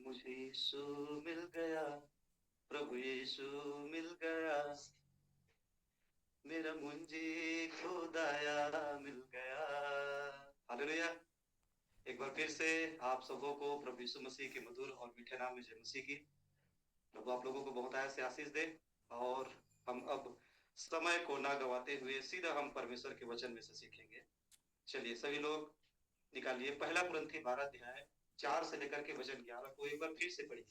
मुझे यीशु मिल गया, प्रभु यीशु मिल गया, मेरा मुंजी खुदाया मिल गया। हालेलुया। एक बार फिर से आप सबों को प्रभु यीशु मसीह के मधुर और मीठे नाम में जय मसीह की। प्रभु आप लोगों को बहुत आया से आशीष दे। और हम अब समय को ना गवाते हुए सीधा हम परमेश्वर के वचन में से सीखेंगे। चलिए सभी लोग निकालिए पहला कुरिन्थी 12 अध्याय 4 से लेकर के वचन 11 को एक बार फिर से पढ़िए।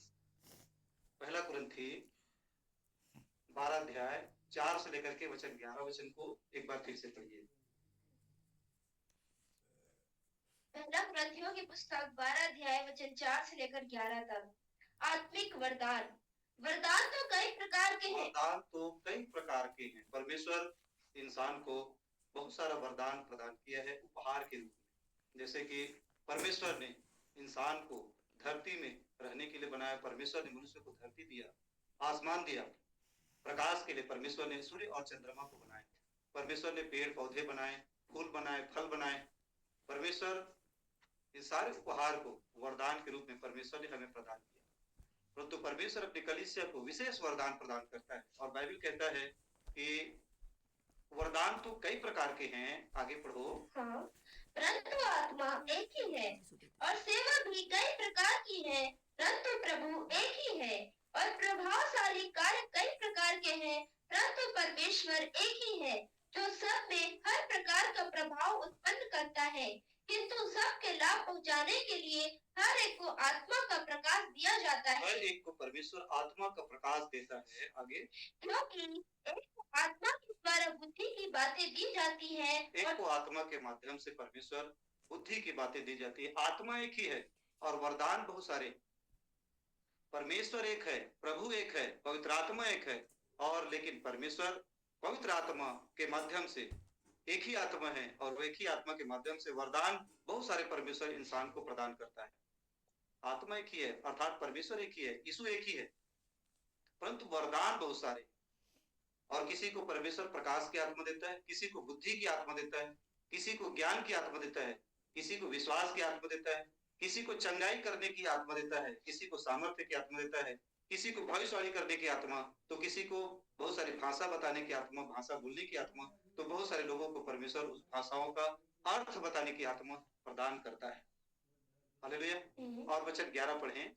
पहला कुरिन्थी 12 अध्याय 4 से लेकर के वचन 11 वचन को एक बार फिर से पढ़िए। पहला कुरिन्थियों की पुस्तक 12 अध्याय वचन 4 से लेकर 11 तक। आत्मिक वरदान। वरदान तो कई प्रकार के हैं। वरदान तो कई प्रकार के हैं। परमेश्वर इंसान को बहुत सारा वरदान प्रदान किया है उपहार के रूप में। जैसे कि परमेश्वर ने इंसान को धरती में रहने के लिए बनाया। परमेश्वर ने मनुष्य को धरती दिया, आसमान दिया। प्रकाश के लिए परमेश्वर ने सूर्य और चंद्रमा को बनाया। परमेश्वर ने पेड़ पौधे बनाए, फूल बनाए, फल बनाए। परमेश्वर इस सारे उपहार को वरदान के रूप में परमेश्वर ने हमें प्रदान किया। परंतु परमेश्वर अपनी कलीसिया को विशेष वरदान प्रदान करता है। और बाइबल कहता है कि वरदान तो कई प्रकार के हैं। आगे पढ़ो। हाँ, परंतु आत्मा एक ही है और सेवा भी कई प्रकार की है, परंतु प्रभु एक ही है। और प्रभावशाली कार्य कई प्रकार के हैं, परंतु परमेश्वर एक ही है, जो सब में हर प्रकार का प्रभाव उत्पन्न करता है। किंतु सबके लाभ पहुंचाने के लिए हर एक को आत्मा का प्रकाश दिया जाता है। हर एक को परमेश्वर आत्मा का प्रकाश देता है। आगे, क्योंकि एक को आत्मा के द्वारा बुद्धि की बातें दी जाती है, एक को आत्मा के माध्यम से परमेश्वर बुद्धि की बातें दी जाती है। आत्मा एक ही है और वरदान बहुत सारे। परमेश्वर एक है, प्रभु एक है, पवित्र आत्मा एक है। और लेकिन परमेश्वर पवित्र आत्मा के माध्यम से एक ही आत्मा है और वो एक ही आत्मा के माध्यम से वरदान बहुत सारे परमेश्वर इंसान को प्रदान करता है। आत्मा एक ही है अर्थात परमेश्वर एक ही है, यीशु एक ही है, परंतु वरदान बहुत सारे। और किसी को परमेश्वर प्रकाश की आत्मा देता है, किसी को बुद्धि की आत्मा देता है, किसी को ज्ञान की आत्मा देता है, किसी को विश्वास की आत्मा देता है, किसी को चंगाई करने की आत्मा देता है, किसी को सामर्थ्य की आत्मा देता है, किसी को भविष्यवाणी करने की आत्मा, तो किसी को बहुत सारी भाषा बताने की आत्मा, भाषा बोलने की आत्मा। तो बहुत सारे लोगों को परमेश्वर उस भाषाओं का अर्थ बताने की आत्मा प्रदान करता है। हालेलुया। और वचन 11 पढ़ें।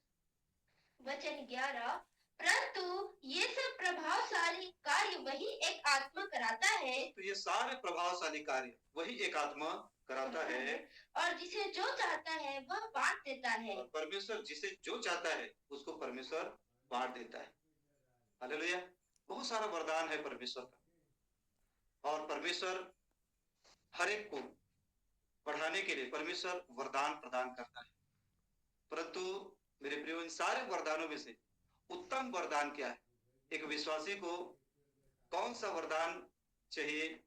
वचन 11, परंतु ये सब प्रभावशाली कार्य वही एक आत्मा कराता है। तो ये सारे प्रभावशाली कार्य वही एक आत्मा कराता है। और जिसे जो चाहता है वह बांट देता है। और परमेश्वर जिसे जो चाहता है उसको परमेश्वर बांट देता है। हालेलुया। बहुत सारा वरदान है परमेश्वर का। और परमेश्वर हर एक को बढ़ाने के लिए परमेश्वर वरदान प्रदान करता है। परंतु मेरे प्रियो, इन सारे वरदानों में से उत्तम वरदान क्या है? एक विश्वासी को कौन सा वरदान चाहिए,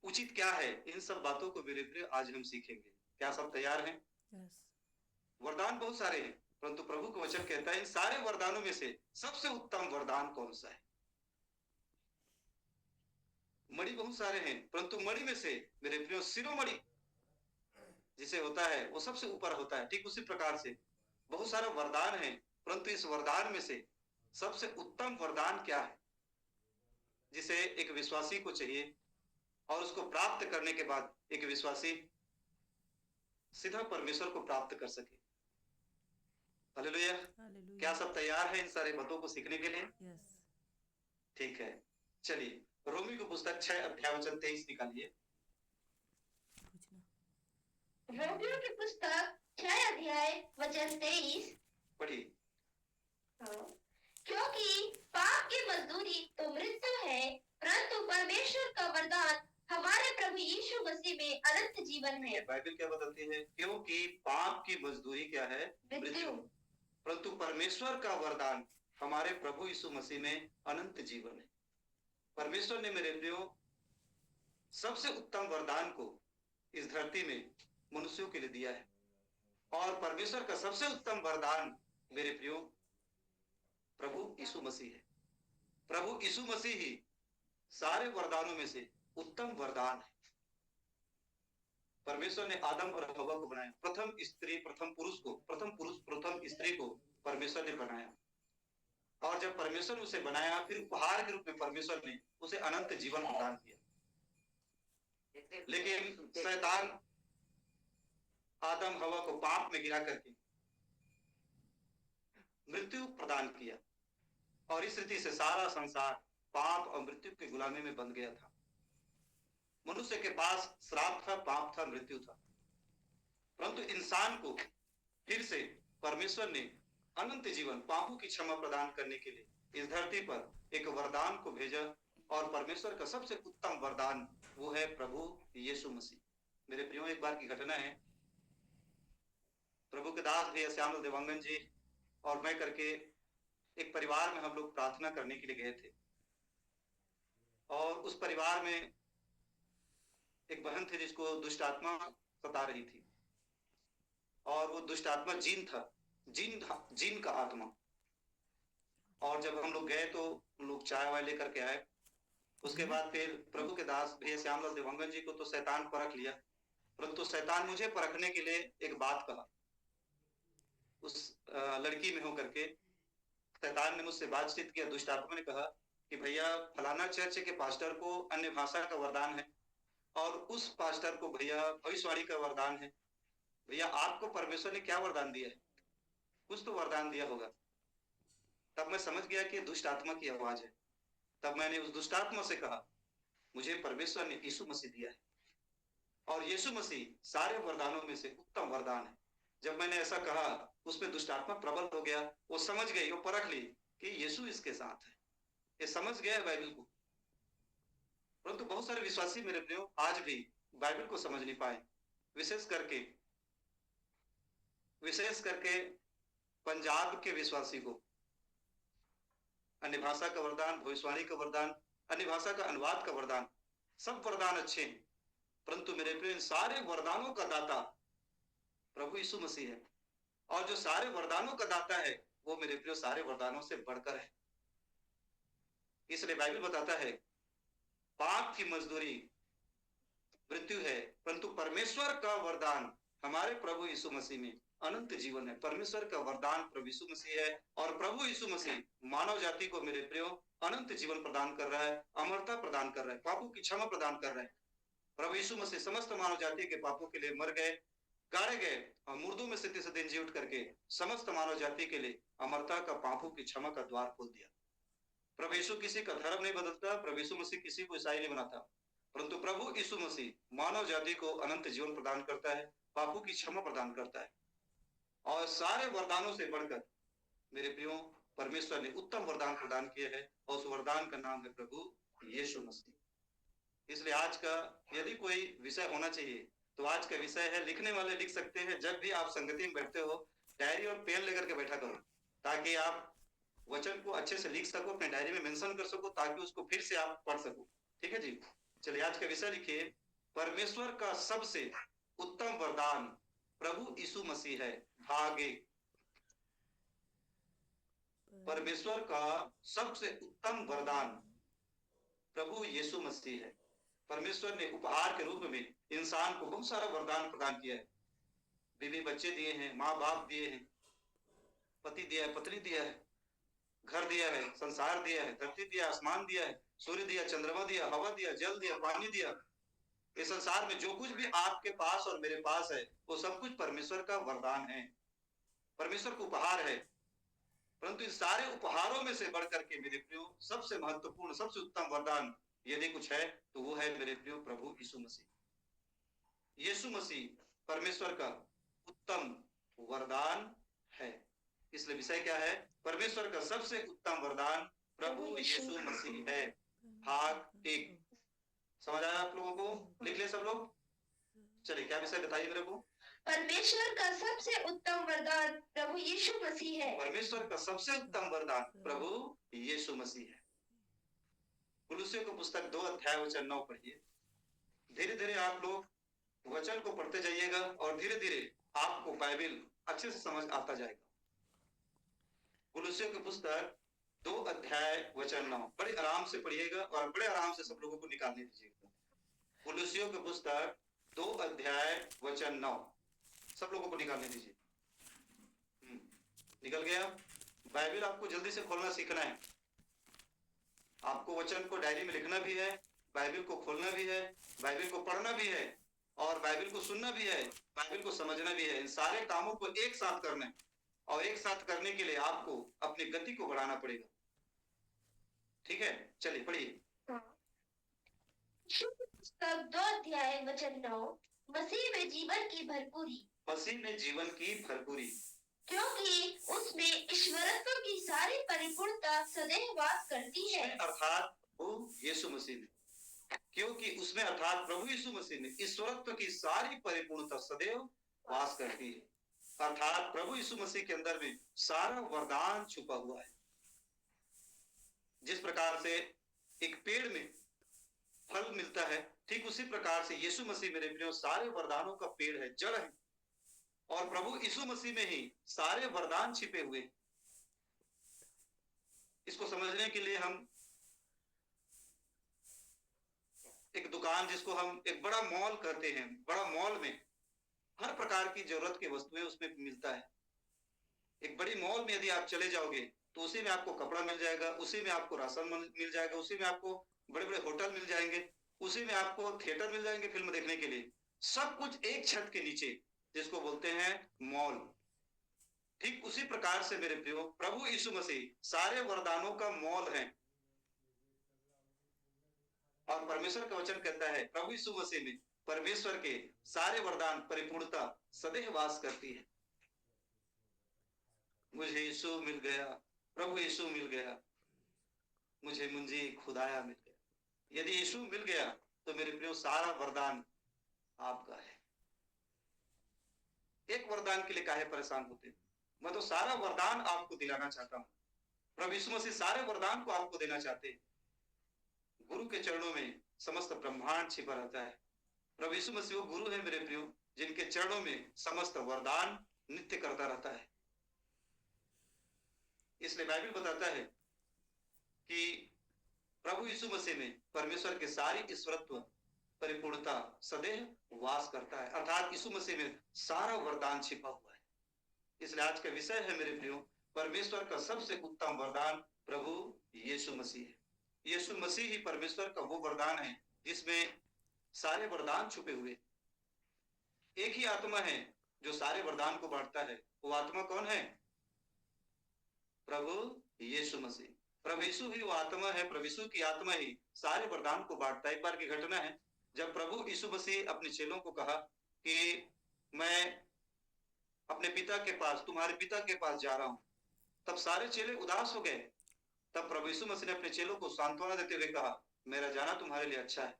उचित क्या है, इन सब बातों को मेरे प्रिय आज हम सीखेंगे। क्या सब तैयार हैं? यस। वरदान बहुत सारे हैं, परंतु प्रभु का वचन कहता है इन सारे वरदानों में से सबसे उत्तम वरदान कौन सा है? मणि बहुत सारे हैं, परंतु मणि में से मेरे प्रियो शिरोमणि जिसे होता है वो सबसे ऊपर होता है। ठीक उसी प्रकार से बहुत सारा वरदान है, परंतु इस वरदान में से सबसे उत्तम वरदान क्या है जिसे एक विश्वासी को चाहिए और उसको प्राप्त करने के बाद एक विश्वासी सीधा परमेश्वर को प्राप्त कर सके। हालेलुया। क्या सब तैयार है इन सारे बातों को सीखने के लिए? यस। ठीक है, चलिए रोमी की पुस्तक 6 अध्याय वचन 23 निकालिए। रोमियो की पुस्तक 6 अध्याय वचन 23 पढ़िए। हाँ, क्योंकि पाप की मजदूरी तो मृत्यु है, परंतु परमेश्वर का वरदान हमारे प्रभु यीशु मसीह में अनंत जीवन है। बाइबल क्या बदलती है? क्योंकि पाप की मजदूरी क्या है? मृत्यु। परंतु परमेश्वर का वरदान हमारे प्रभु यीशु मसीह में अनंत जीवन है। परमेश्वर ने मेरे प्रियो सबसे उत्तम वरदान को इस धरती में मनुष्यों के लिए दिया है। और परमेश्वर का सबसे उत्तम वरदान मेरे प्रियो प्रभु यीशु मसीह है। प्रभु यीशु मसीह ही सारे वरदानों में से उत्तम वरदान है। परमेश्वर ने आदम और हव्वा को बनाया, प्रथम स्त्री प्रथम पुरुष को, प्रथम पुरुष प्रथम स्त्री को परमेश्वर ने बनाया, और जब परमेश्वर ने उसे बनाया, फिर उपहार के रूप में परमेश्वर ने उसे अनंत जीवन प्रदान किया। लेकिन शैतान आदम हवा को पाप में गिरा करके मृत्यु प्रदान किया, और इस रीति से सारा संसार पाप और मृत्यु की गुलामी में बंध गया था। मनुष्य के पास श्राप था, पाप था, मृत्यु था। परंतु इंसान को फिर से परमेश्वर ने अनंत जीवन, पापों की क्षमा प्रदान करने के लिए इस धरती पर एक वरदान को भेजा, और परमेश्वर का सबसे उत्तम वरदान वो है प्रभु यीशु मसीह। मेरे प्रियो, एक बार की घटना है, प्रभु के दास भैया श्यामल देवांगन जी और मैं करके एक परिवार में हम लोग प्रार्थना करने के लिए गए थे, और उस परिवार में एक बहन थी जिसको दुष्ट आत्मा सता रही थी, और वो दुष्ट आत्मा जीन था, जीन का आत्मा। और जब हम लोग गए तो हम लोग चाय वाय लेकर के आए। उसके बाद फिर प्रभु के दास भैया श्यामलाल देवांगन जी को तो शैतान परख लिया, परंतु शैतान मुझे परखने के लिए एक बात कहा। उस लड़की में होकर के शैतान ने मुझसे बातचीत किया। दुष्ट आत्मा ने कहा कि भैया फलाना चर्च के पास्टर को अन्य भाषा का वरदान है, और उस पास्टर को भैया भविष्यवाणी का वरदान है। भैया आपको परमेश्वर ने क्या वरदान दिया है? कुछ तो वरदान दिया होगा। तब मैं समझ गया कि दुष्ट आत्मा की आवाज है। तब मैंने उस दुष्ट आत्मा से कहा, मुझे परमेश्वर ने यीशु मसीह दिया है, और यीशु मसीह सारे वरदानों में से उत्तम वरदान है। जब मैंने ऐसा कहा, उसमें दुष्ट आत्मा प्रबल हो गया। वो समझ गई, वो परख ली कि यीशु इसके साथ है, ये समझ गया है बाइबल को। परंतु बहुत सारे विश्वासी मेरे प्रियो आज भी बाइबल को समझ नहीं पाए, विशेष करके पंजाब के विश्वासी को अन्य भाषा का वरदान, भविष्यवाणी का वरदान, अन्य भाषा का अनुवाद का वरदान, सब वरदान अच्छे हैं, परंतु मेरे प्रिय सारे वरदानों का दाता प्रभु यीशु मसीह है। और जो सारे वरदानों का दाता है वो मेरे प्रिय सारे वरदानों से बढ़कर है। इसलिए बाइबल बताता है पाप की मजदूरी मृत्यु है, परंतु परमेश्वर का वरदान हमारे प्रभु यीशु मसीह में अनंत जीवन है। परमेश्वर का वरदान प्रभु यीशु मसीह है, और प्रभु यीशु मसीह मानव जाति को मेरे प्रियो अनंत जीवन प्रदान कर रहा है, अमरता प्रदान कर रहा है, पापों की क्षमा प्रदान कर रहा है। प्रभु यीशु मसीह समस्त मानव जाति के पापों के लिए मर गए, गाड़े गए, और मुर्दों में से तीसरे दिन जी उठ करके समस्त मानव जाति के लिए अमरता का, पापों की क्षमा का द्वार खोल दिया। प्रभु यीशु किसी का धर्म नहीं बदलता, प्रभु यीशु मसीह किसी को ईसाई नहीं बनाता, परंतु प्रभु यीशु मसीह मानव जाति को अनंत जीवन प्रदान करता है, पापों की क्षमा प्रदान करता है। और सारे वरदानों से बढ़कर मेरे प्रियो परमेश्वर ने उत्तम वरदान प्रदान किए हैं, और उस वरदान का नाम है प्रभु यीशु मसीह। इसलिए आज का यदि कोई विषय होना चाहिए तो आज का विषय है, लिखने वाले लिख सकते हैं, जब भी आप संगति में बैठते हो डायरी और पेन लेकर के बैठा करो, ताकि आप वचन को अच्छे से लिख सको, अपने डायरी में मेंशन कर सको, ताकि उसको फिर से आप पढ़ सको। ठीक है जी। चलिए आज का विषय लिखिए, परमेश्वर का सबसे उत्तम वरदान प्रभु यीशु मसीह है, भाग 1। परमेश्वर का सबसे उत्तम वरदान प्रभु यीशु मसीह है। परमेश्वर ने उपहार के रूप में इंसान को बहुत सारा वरदान प्रदान किया है। बीवी बच्चे दिए हैं, माँ बाप दिए हैं, पति दिया है, पत्नी दिया है, घर दिया है, संसार दिया है, धरती दिया, आसमान दिया है, सूर्य दिया, चंद्रमा दिया, हवा दिया, जल दिया, पानी दिया। इस संसार में जो कुछ भी आपके पास और मेरे पास है वो सब कुछ परमेश्वर का वरदान है, परमेश्वर का उपहार है। परंतु इस सारे उपहारों में से बढ़कर के मेरे प्रियो सबसे महत्वपूर्ण, सबसे उत्तम वरदान यदि कुछ है तो वो है मेरे प्रियो प्रभु यीशु मसीह। यीशु मसीह परमेश्वर का उत्तम वरदान है। इसलिए विषय क्या है? परमेश्वर का सबसे उत्तम वरदान प्रभु यीशु मसीह है, भाग 1। समझ आया आप लोगों को? लिख ले सब लोग। चलिए क्या विषय बताइए मेरे को। परमेश्वर का सबसे उत्तम वरदान प्रभु यीशु मसीह है। परमेश्वर का सबसे उत्तम वरदान प्रभु यीशु मसीह है। कुलुस्सियों की पुस्तक 2 अध्याय वचन 9 पढ़िए। धीरे धीरे आप लोग वचन को पढ़ते जाइएगा और धीरे धीरे आपको बाइबल अच्छे से समझ आता जाएगा। कुलुस्सियों की पुस्तक 2 अध्याय वचन 9 बड़े आराम से पढ़िएगा और बड़े आराम से सब लोगों को निकालने दीजिएगा। कुलुस्सियों की पुस्तक 2 अध्याय वचन 9 सब लोगों को निकालने दीजिए। निकल गया। बाइबल आपको जल्दी से खोलना सीखना है। आपको वचन को डायरी में लिखना भी है, बाइबल को खोलना भी है, बाइबल को पढ़ना भी है और बाइबल को सुनना भी है, बाइबल को समझना भी है। इन सारे कामों को एक साथ करना है और एक साथ करने के लिए आपको अपनी गति को बढ़ाना पड़ेगा। ठीक है, चलिए पढ़िए। पुस्तक 2 अध्याय वचन 9, मसीह में जीवन की भरपूरी। मसीह में जीवन की भरपूरी, क्योंकि उसमें ईश्वरत्व की सारी परिपूर्णता सदैव वास करती है। अर्थात वो यीशु मसीह में, क्योंकि उसमें अर्थात प्रभु यीशु मसीह में ईश्वरत्व की सारी परिपूर्णता सदैव वास करती है। अर्थात प्रभु यीशु मसीह के अंदर में सारा वरदान छुपा हुआ है। जिस प्रकार से एक पेड़ में फल मिलता है, ठीक उसी प्रकार से यीशु मसीह मेरे प्रियो सारे वरदानों का पेड़ है, जड़ है। और प्रभु यीशु मसीह में ही सारे वरदान छिपे हुए। इसको समझने के लिए हम एक दुकान, जिसको हम एक बड़ा मॉल कहते हैं, बड़ा मॉल में हर प्रकार की जरूरत की वस्तुएं उसमें मिलता है। एक बड़ी मॉल में यदि आप चले जाओगे तो उसी में आपको कपड़ा मिल जाएगा, उसी में आपको राशन मिल जाएगा, उसी में आपको बड़े बड़े होटल मिल जाएंगे, उसी में आपको थिएटर मिल जाएंगे फिल्म देखने के लिए। सब कुछ एक छत के नीचे, जिसको बोलते हैं मॉल। ठीक उसी प्रकार से मेरे प्रियो प्रभु यीशु मसीह सारे वरदानों का मॉल है। और परमेश्वर का वचन कहता है प्रभु यीशु मसीह में परमेश्वर के सारे वरदान परिपूर्णता सदैव वास करती है। मुझे यीशु मिल गया, प्रभु यीशु मिल गया, मुझे मुंजी खुदाया मिल गया। यदि यीशु मिल गया तो मेरे प्रियो सारा वरदान आपका है। एक वरदान के लिए काहे परेशान होते? मैं तो सारा वरदान आपको दिलाना चाहता हूं। प्रभु यीशु मसीह सारे वरदान को आपको देना चाहते हैं। गुरु के चरणों में समस्त ब्रह्मांड छिपा रहता है। प्रभु यीशु मसीह वो गुरु है मेरे प्रियो, जिनके चरणों में समस्त वरदान नित्य करता रहता है। इसलिए बाइबल बताता है कि प्रभु यीशु मसीह में परमेश्वर के सारी ईश्वरत्व परिपूर्णता सदैव वास करता है। अर्थात यीशु मसीह में सारा वरदान छिपा हुआ है। इसलिए आज का विषय है मेरे प्रियो, परमेश्वर का सबसे उत्तम वरदान प्रभु यीशु मसीह है। यीशु मसीह ही परमेश्वर का वो वरदान है जिसमें सारे वरदान छुपे हुए। एक ही आत्मा है जो सारे वरदान को बांटता है। वो आत्मा कौन है? प्रभु यीशु मसीह। प्रभु यीशु ही वो आत्मा है, प्रभु यीशु की आत्मा ही सारे वरदान को बांटता है। एक बार की घटना है, जब प्रभु यीशु मसीह अपने चेलों को कहा कि मैं अपने पिता के पास, तुम्हारे पिता के पास जा रहा हूं, तब सारे चेले उदास हो गए। तब प्रभु यीशु मसीह ने अपने चेलों को सांत्वना देते हुए कहा, मेरा जाना तुम्हारे लिए अच्छा है।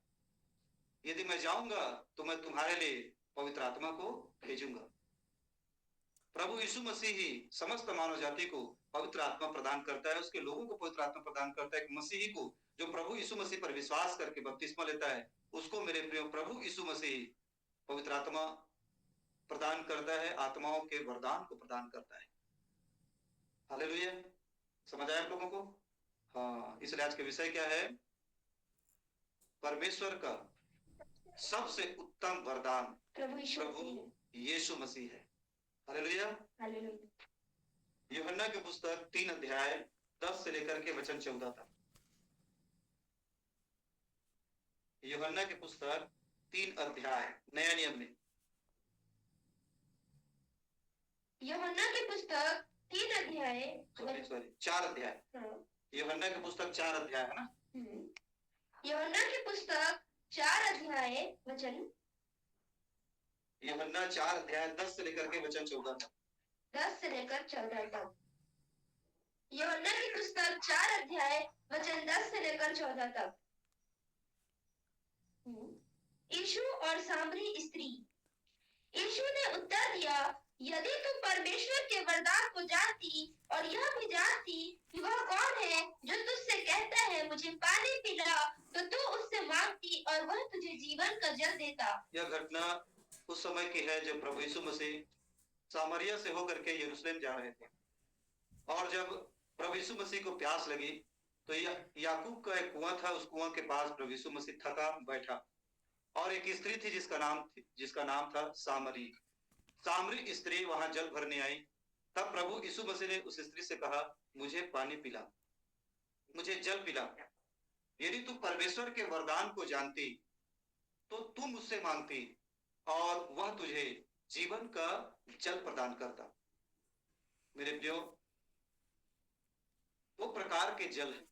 यदि मैं जाऊंगा तो मैं तुम्हारे लिए पवित्र आत्मा को भेजूंगा। प्रभु यीशु मसीह ही समस्त मानव जाति को पवित्र आत्मा प्रदान करता है, उसके लोगों को पवित्र आत्मा प्रदान करता है। एक मसीही को जो प्रभु यीशु मसीह पर विश्वास करके बपतिस्मा लेता है, उसको मेरे प्रिय प्रभु यीशु मसीह पवित्र आत्मा प्रदान करता है, आत्माओं के वरदान को प्रदान करता है। हालेलुया, समझ आया आप लोगों को? हाँ, इसलिए आज का विषय क्या है? परमेश्वर का सबसे उत्तम वरदान प्रभु यीशु मसीह है। Hallelujah, hallelujah. यूहन्ना की पुस्तक 3 अध्याय 10 से लेकर के वचन 14 तक। यूहन्ना की पुस्तक 3 अध्याय नया नियम में। यूहन्ना की पुस्तक 3 अध्याय, सॉरी 4 अध्याय। यूहन्ना की पुस्तक 4 अध्याय है ना? यूहन्ना की पुस्तक 4 अध्याय वचन, यूहन्ना 4 अध्याय 10 से लेकर के वचन 14 तक। 10 से लेकर 14 तक। यूहन्ना की पुस्तक 4 अध्याय वचन 10 से लेकर 14 तक। यीशु और सामरी स्त्री। यीशु ने उत्तर दिया, यदि तुम परमेश्वर के वरदान को जानती और यह भी जानती कि वह कौन है जो तुझसे कहता है मुझे पानी पिला, तो तू उससे मांगती और वह तुझे जीवन का जल देता। यह घटना उस समय की है जब प्रभु यीशु मसीह सामरिया से होकर के यरूशलेम जा रहे थे। और जब प्रभु यीशु मसीह को प्यास लगी तो याकूब का एक कुआं था, उस कुआं के पास प्रभु यीशु मसीह थका बैठा और एक स्त्री थी जिसका नाम था सामरी स्त्री वहां जल भरने आई। तब प्रभु यीशु मसीह ने उस स्त्री से कहा, मुझे पानी पिला, मुझे जल पिला। यदि तू परमेश्वर के वरदान को जानती तो तू मुझसे मांगती और वह तुझे जीवन का जल प्रदान करता। मेरे प्रियो, दो प्रकार के जल हैं,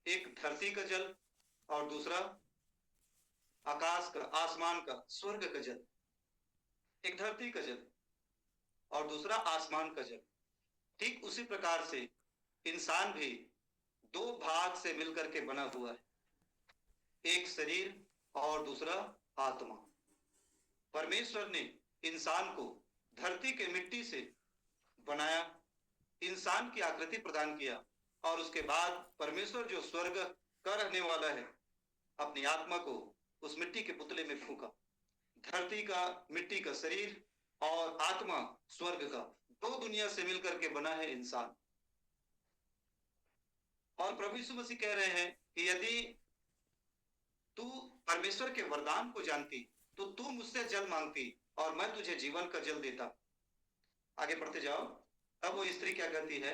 एक धरती का जल और दूसरा आकाश का, आसमान का, स्वर्ग का जल। एक धरती का जल और दूसरा आसमान का जल। ठीक उसी प्रकार से इंसान भी दो भाग से मिलकर के बना हुआ है, एक शरीर और दूसरा आत्मा। परमेश्वर ने इंसान को धरती के मिट्टी से बनाया, इंसान की आकृति प्रदान किया और उसके बाद परमेश्वर जो स्वर्ग का रहने वाला है, अपनी आत्मा को उस मिट्टी के पुतले में फूंका। धरती का, मिट्टी का शरीर और आत्मा स्वर्ग का, दो दुनिया से मिलकर के बना है इंसान। और प्रभु यीशु मसीह कह रहे हैं कि यदि तू परमेश्वर के वरदान को जानती तो तू मुझसे जल मांगती और मैं तुझे जीवन का जल देता। आगे पढ़ते जाओ। अब वो स्त्री क्या कहती है?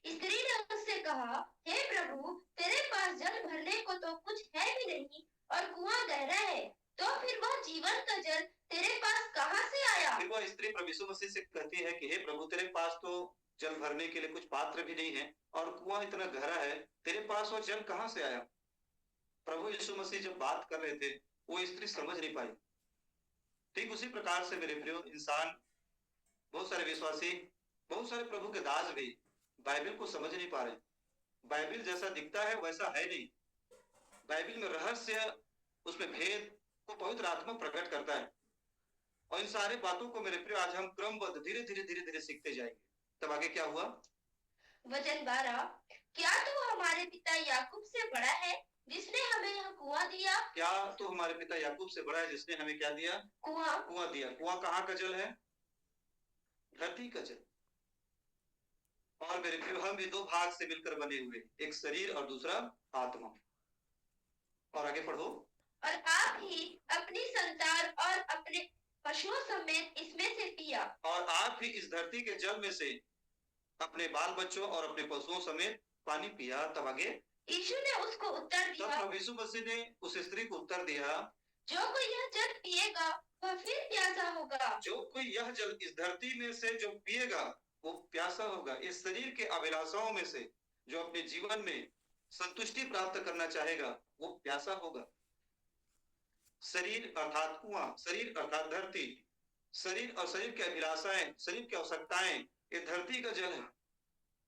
स्त्री ने उससे कहा, हे प्रभु, तेरे पास जल भरने को तो कुछ है भी नहीं और कुआं गहरा है, तो फिर वह जीवन का जल तेरे पास कहां से आया? फिर वह स्त्री प्रभु यीशु मसीह से कहती है कि हे प्रभु, तेरे पास तो जल भरने के लिए कुछ पात्र भी नहीं है और कुआं इतना गहरा है, तेरे पास वो जल कहां से आया? प्रभु यीशु मसीह जब बात कर रहे थे वो स्त्री समझ नहीं पाई। ठीक उसी प्रकार से मेरे प्रियो, इंसान, बहुत सारे विश्वासी, बहुत सारे प्रभु के दास भी बाइबल को समझ नहीं पा रहे। बाइबल जैसा दिखता है वैसा है नहीं। बाइबल में रहस्य, उसमें भेद को पवित्र आत्मा प्रकट करता है। और इन सारी बातों को मेरे प्रियो आज हम क्रमबद्ध धीरे धीरे धीरे धीरे सीखते जाएंगे। तब आगे क्या हुआ? वचन 12, क्या तू हमारे पिता याकूब से बड़ा है जिसने हमें यह कुआं दिया? क्या तू हमारे पिता याकूब से बड़ा है जिसने हमें क्या दिया? कुआं। कुआं दिया। कुआं कहाँ का जल है? धरती का जल। और मेरे प्रियो, हम भी दो भाग से मिलकर बने हुए, एक शरीर और दूसरा आत्मा। और आगे पढ़ो। और आप ही अपनी संतान और अपने पशुओं समेत इसमें से पिया। और आप ही इस धरती के जल में से अपने बाल बच्चों और अपने पशुओं समेत पानी पिया। तब आगे यीशु ने उसको उत्तर तब दिया, प्रभु यीशु मसीह ने उस स्त्री को उत्तर दिया, जो कोई यह जल पिएगा वह फिर प्यासा होगा। जो कोई यह जल इस धरती में से जो पिएगा वो प्यासा होगा। इस शरीर के अभिलाषाओं में से जो अपने जीवन में संतुष्टि प्राप्त करना चाहेगा वो प्यासा होगा। शरीर अर्थात कुआं, शरीर अर्थात धरती, शरीर और शरीर की अभिलाषाएं, शरीर की आवश्यकताएं, ये धरती का जल है।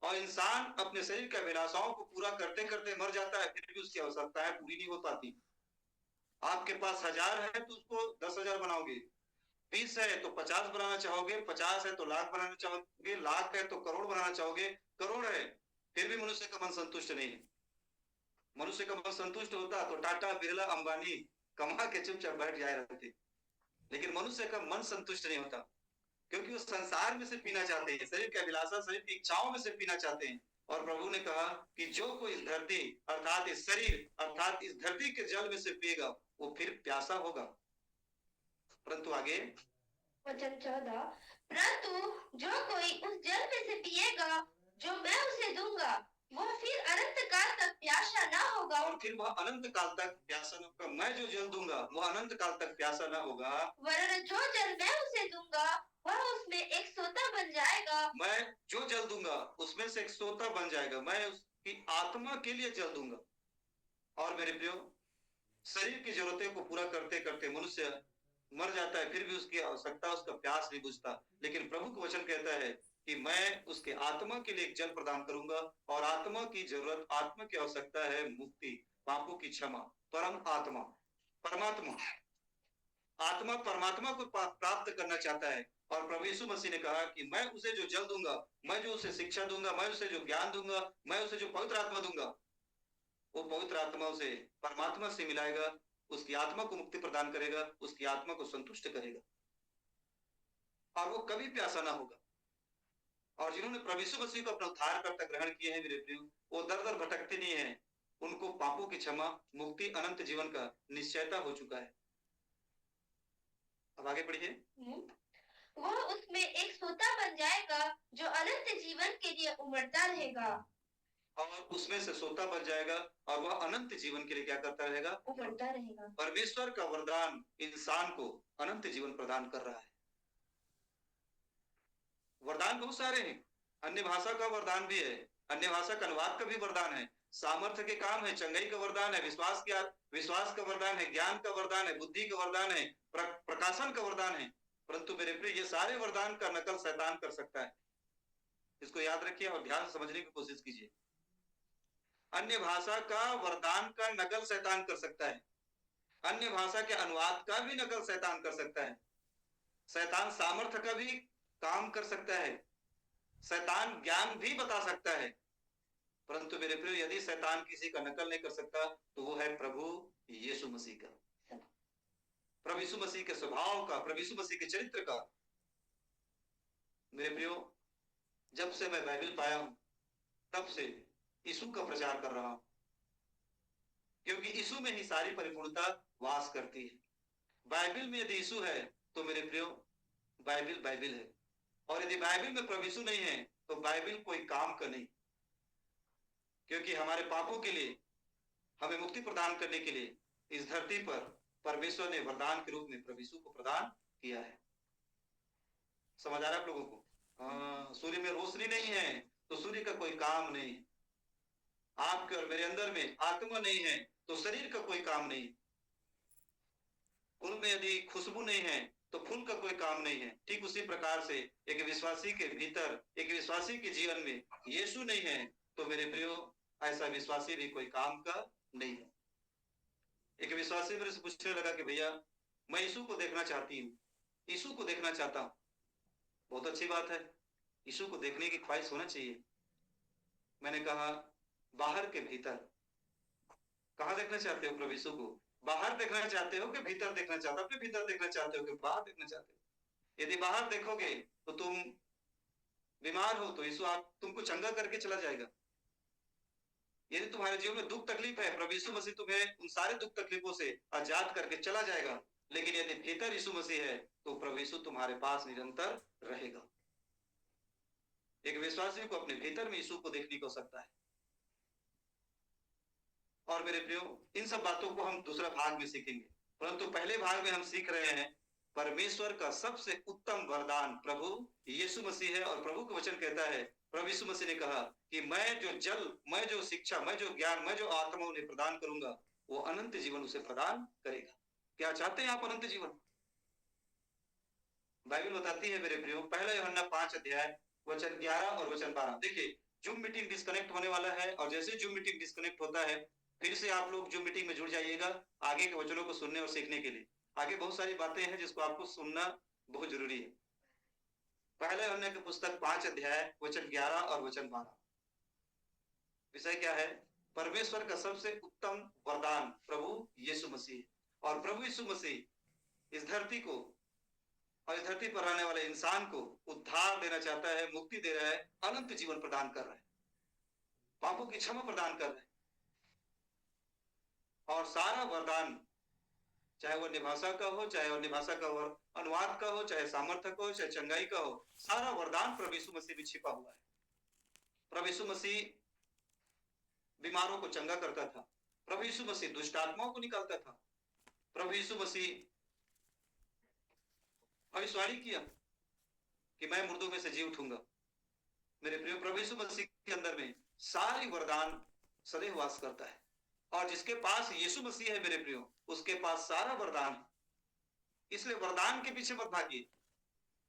और इंसान अपने शरीर की अभिलाषाओं को पूरा करते करते मर जाता है, फिर भी उसकी आवश्यकताएं पूरी नहीं हो पाती। आपके पास 1000 है तो उसको 10,000 बनाओगे, 20 है तो 50 बनाना चाहोगे, 50 है तो लाख बनाना चाहोगे, लाख है तो करोड़ बनाना चाहोगे, करोड़ है फिर भी मनुष्य का मन संतुष्ट नहीं है। मनुष्य का मन संतुष्ट होता तो टाटा, बिरला, अंबानी कमा के चुपचाप बैठ जाए रहते। लेकिन मनुष्य का मन संतुष्ट नहीं होता क्योंकि वो संसार में से पीना चाहते हैं, शरीर की अभिलाषा, शरीर की इच्छाओं में से पीना चाहते हैं। और प्रभु ने कहा कि जो कोई इस धरती अर्थात इस शरीर अर्थात इस धरती के जल में से पिएगा वो फिर प्यासा होगा। परंतु आगे वचन 14, परंतु जो कोई उस जल में से पिएगा जो मैं उसे दूंगा वह फिर अनंत काल तक प्यासा ना होगा। और फिर वह अनंत काल तक प्यासा न होगा। मैं जो जल दूंगा वह अनंत काल तक प्यासा ना होगा, वरन जो जल मैं उसे दूंगा वह उसमें एक सोता बन जाएगा। मैं जो जल दूंगा उसमें से एक सोता बन जाएगा। मैं उसकी आत्मा के लिए जल दूंगा। और मेरे प्रियो, शरीर की जरूरतें को पूरा करते करते मनुष्य मर जाता है, फिर भी उसकी आवश्यकता, उसका प्यास नहीं बुझता। लेकिन प्रभु का वचन कहता है कि मैं उसके आत्मा के लिए एक जल प्रदान करूंगा। और आत्मा की जरूरत, आत्मा की आवश्यकता है मुक्ति, पापों की क्षमा, परम आत्मा, परमात्मा। आत्मा परमात्मा को प्राप्त करना चाहता है। और प्रभु यीशु मसीह ने कहा कि मैं उसे जो जल दूंगा, मैं जो उसे शिक्षा दूंगा, मैं उसे जो ज्ञान दूंगा, मैं उसे जो पवित्र आत्मा दूंगा, वो पवित्र आत्मा उसे परमात्मा से मिलाएगा, उसकी आत्मा को मुक्ति प्रदान करेगा, उसकी आत्मा को संतुष्ट करेगा और वो कभी प्यासा ना होगा। और जिन्होंने प्रभु यीशु मसीह को अपना उद्धारकर्ता ग्रहण किए हैं मेरे प्रियो, वो दर दर भटकते नहीं है, उनको पापों की क्षमा, मुक्ति, अनंत जीवन का निश्चयता हो चुका है। अब आगे पढ़िए। वो उसमें एक सोता बन जाएगा जो अनंत जीवन के लिए उमड़ता रहेगा। और उसमें से सोता बन जाएगा और वह अनंत जीवन के लिए क्या करता रहेगा? उमड़ता रहेगा। परमेश्वर का वरदान इंसान को अनंत जीवन प्रदान कर रहा है। वरदान बहुत सारे हैं। अन्य भाषा का वरदान भी है, अन्य भाषा का अनुवाद का भी वरदान है, सामर्थ्य के काम है, चंगाई का वरदान है, विश्वास का वरदान है, ज्ञान का वरदान है, बुद्धि का वरदान है, प्रकाशन का वरदान है। परंतु मेरे प्रिय, ये सारे वरदान का नकल शैतान कर सकता है। इसको याद रखिए और ध्यान से समझने की कोशिश कीजिए। अन्य भाषा का वरदान का नकल शैतान कर सकता है, अन्य भाषा के अनुवाद का भी नकल शैतान कर सकता है, शैतान सामर्थ्य का भी काम कर सकता है, शैतान ज्ञान भी बता सकता है। परंतु मेरे प्रिय, यदि शैतान किसी का नकल नहीं कर सकता तो वो है प्रभु यीशु मसीह का, प्रभु यीशु मसीह के स्वभाव का, प्रभु यीशु मसीह के चरित्र का। मेरे प्रियो, जब से मैं बाइबल पाया हूं तब से यीशु का प्रचार कर रहा हूं, क्योंकि यीशु में ही सारी परिपूर्णता वास करती है। बाइबल में यदि यीशु है तो मेरे प्रियो, बाइबल बाइबल है, और यदि बाइबल में प्रभु यीशु नहीं है तो बाइबल कोई काम का नहीं। क्योंकि हमारे पापों के लिए, हमें मुक्ति प्रदान करने के लिए इस धरती पर परमेश्वर ने वरदान के रूप में प्रभु यीशु को प्रदान किया है। समझ आ रहा है आप लोगों को? सूर्य में रोशनी नहीं है तो सूर्य का कोई काम नहीं। आपके और मेरे अंदर में आत्मा नहीं है तो शरीर का कोई काम नहीं। फूल में यदि खुशबू नहीं है तो फूल का कोई काम नहीं है। ठीक उसी प्रकार से एक विश्वासी के भीतर, एक विश्वासी के जीवन में यीशु नहीं है तो मेरे प्रियो, ऐसा विश्वासी भी कोई काम का नहीं है। एक विश्वासी मेरे से पूछने लगा कि भैया, मैं यीशु को देखना चाहती हूँ, यीशु को देखना चाहता हूँ। बहुत अच्छी बात है, यीशु को देखने की ख्वाहिश होना चाहिए। मैंने कहा, बाहर के भीतर। कहाँ देखना चाहते हो प्रभु यीशु को? बाहर देखना चाहते हो कि भीतर देखना चाहते हो? अपने भीतर देखना चाहते हो कि बाहर देखना चाहते हो? यदि बाहर देखोगे तो तुम बीमार हो तो यीशु आप तुमको चंगा करके चला जाएगा। यदि तुम्हारे जीवन में दुख तकलीफ है, प्रभु यीशु मसीह तुम्हें उन सारे दुख तकलीफों से आजाद करके चला जाएगा। लेकिन यदि भीतर यीशु मसीह है तो प्रभु यीशु तुम्हारे पास निरंतर रहेगा। एक विश्वासी को अपने भीतर में यीशु को देखने को सकता है। और मेरे प्रियो, इन सब बातों को हम दूसरा भाग में सीखेंगे, परंतु पहले भाग में हम सीख रहे हैं परमेश्वर का सबसे उत्तम वरदान प्रभु यीशु मसीह है। और प्रभु का वचन कहता है, प्रभु यीशु मसीह ने कहा कि मैं जो जल, मैं जो शिक्षा, मैं जो ज्ञान, मैं जो आत्मा उन्हें प्रदान करूंगा, वो अनंत जीवन उसे प्रदान करेगा। क्या चाहते हैं आप अनंत जीवन? बाइबल बताती है मेरे प्रियो, पहला यूहन्ना 5 अध्याय वचन 11 और वचन 12। देखिए, जूम मीटिंग डिस्कनेक्ट होने वाला है, और जैसे जूम मीटिंग डिस्कनेक्ट होता है फिर से आप लोग जूम मीटिंग में जुड़ जाइएगा आगे के वचनों को सुनने और सीखने के लिए। आगे बहुत सारी बातें हैं जिसको आपको सुनना बहुत जरूरी है। पहले यूहन्ना की पुस्तक 5 अध्याय वचन 11 और वचन 12। विषय क्या है? परमेश्वर का सबसे उत्तम वरदान प्रभु यीशु मसीह। और प्रभु यीशु मसीह इस धरती को और इस धरती पर रहने वाले इंसान को उद्धार देना चाहता है, मुक्ति दे रहा है, अनंत जीवन प्रदान कर रहा है, पापों की क्षमा प्रदान कर रहा है। और सारा वरदान, चाहे वो अन्य भाषा का हो, चाहे अन्य भाषा का अनुवाद का हो, चाहे सामर्थ्य का हो, चाहे चंगाई का हो, सारा वरदान प्रभु यीशु मसीह में छिपा हुआ है। प्रभु यीशु मसीह बीमारों को चंगा करता था, प्रभु यीशु मसीह दुष्ट आत्माओं को निकालता था, प्रभु यीशु मसीह भविष्यवाणी किया कि मैं मुर्दों में से जी उठूंगा। मेरे प्रिय, प्रभु यीशु मसीह के अंदर में सारी वरदान सदैव वास करता है। और जिसके पास यीशु मसीह है मेरे प्रियो, उसके पास सारा वरदान है। इसलिए वरदान के पीछे मत भागिए,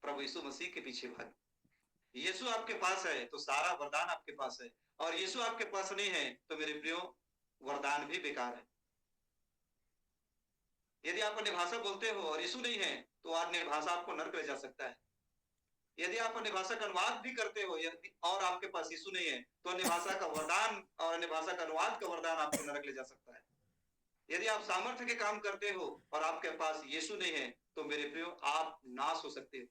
प्रभु यीशु मसीह के पीछे भागिए। यीशु आपके पास है तो सारा वरदान आपके पास है, और यीशु आपके पास नहीं है तो मेरे प्रियो, वरदान भी बेकार है। यदि आप अन्य भाषा बोलते हो और यीशु नहीं है तो अन्य भाषा आपको नरक ले जा सकता है। यदि आप अन्य भाषा का अनुवाद भी करते हो और आपके पास यीशु नहीं है तो अन्य भाषा का वरदान और अन्य भाषा का अनुवाद का वरदान आपको नरक ले जा सकता है। यदि आप सामर्थ्य के काम करते हो और आपके पास यीशु नहीं है तो मेरे प्रियो, आप नाश हो सकते हो।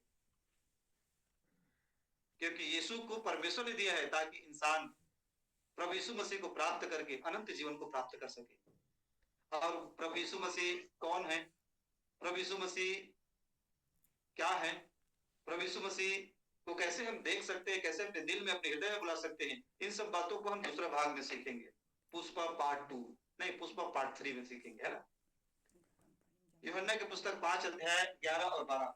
क्योंकि यीशु को परमेश्वर ने दिया है ताकि इंसान प्रभु यीशु मसीह को प्राप्त करके अनंत जीवन को प्राप्त कर सके। और प्रभु यीशु मसीह कौन है? प्रभु यीशु मसीह क्या है? प्रभु यीशु मसीह को कैसे हम देख सकते हैं, कैसे अपने दिल में, अपने हृदय में बुला सकते हैं, इन सब बातों को हम दूसरा भाग में सीखेंगे। पुष्पा पार्ट 2 नहीं, पुष्पा पार्ट 3 में सीखेंगे, है ना। यूहन्ना की पुस्तक 5 अध्याय 11 और 12।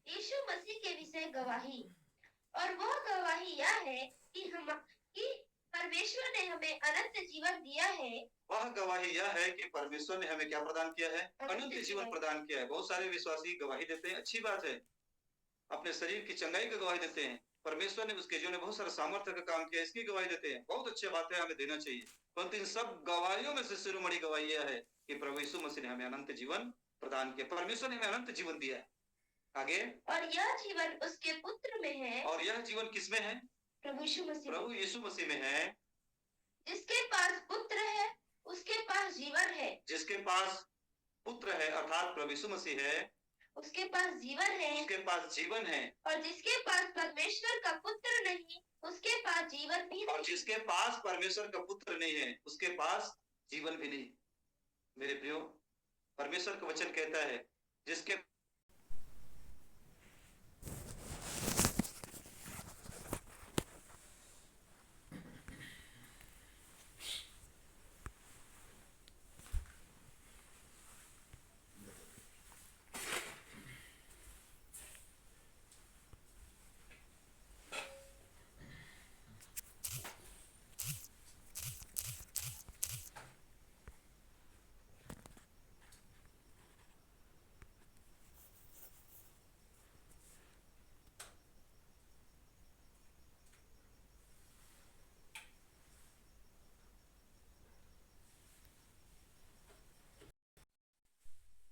यीशु मसीह के विषय गवाही, और वह गवाही यह है कि परमेश्वर ने हमें अनंत जीवन दिया है। वह गवाही यह है कि परमेश्वर ने हमें क्या प्रदान किया है? अनंत जीवन प्रदान किया है। बहुत सारे विश्वासी गवाही देते हैं, अच्छी बात है, अपने शरीर की चंगाई की गवाही देते हैं, परमेश्वर ने उसके जीवन में बहुत सारा सामर्थ्य का काम किया, इसकी गवाही देते हैं, बहुत अच्छी बात है, हमें देना चाहिए। परंतु इन सब गवाहियों में से शिरोमणि गवाही यह है कि प्रभु यीशु मसीह ने हमें अनंत जीवन प्रदान किया, परमेश्वर ने हमें अनंत जीवन दिया है। आगे, और यह जीवन उसके पुत्र में है। और यह जीवन किसमें है? प्रभु यीशु मसीह में है। जिसके पास पुत्र है उसके पास जीवन है। जिसके पास पुत्र है अर्थात प्रभु यीशु मसीह है, उसके पास जीवन है। उसके पास जीवन है। और जिसके पास परमेश्वर का पुत्र नहीं उसके पास जीवन भी नहीं। और जिसके पास परमेश्वर का पुत्र नहीं है उसके पास जीवन भी नहीं। मेरे प्रियो, परमेश्वर का वचन कहता है जिसके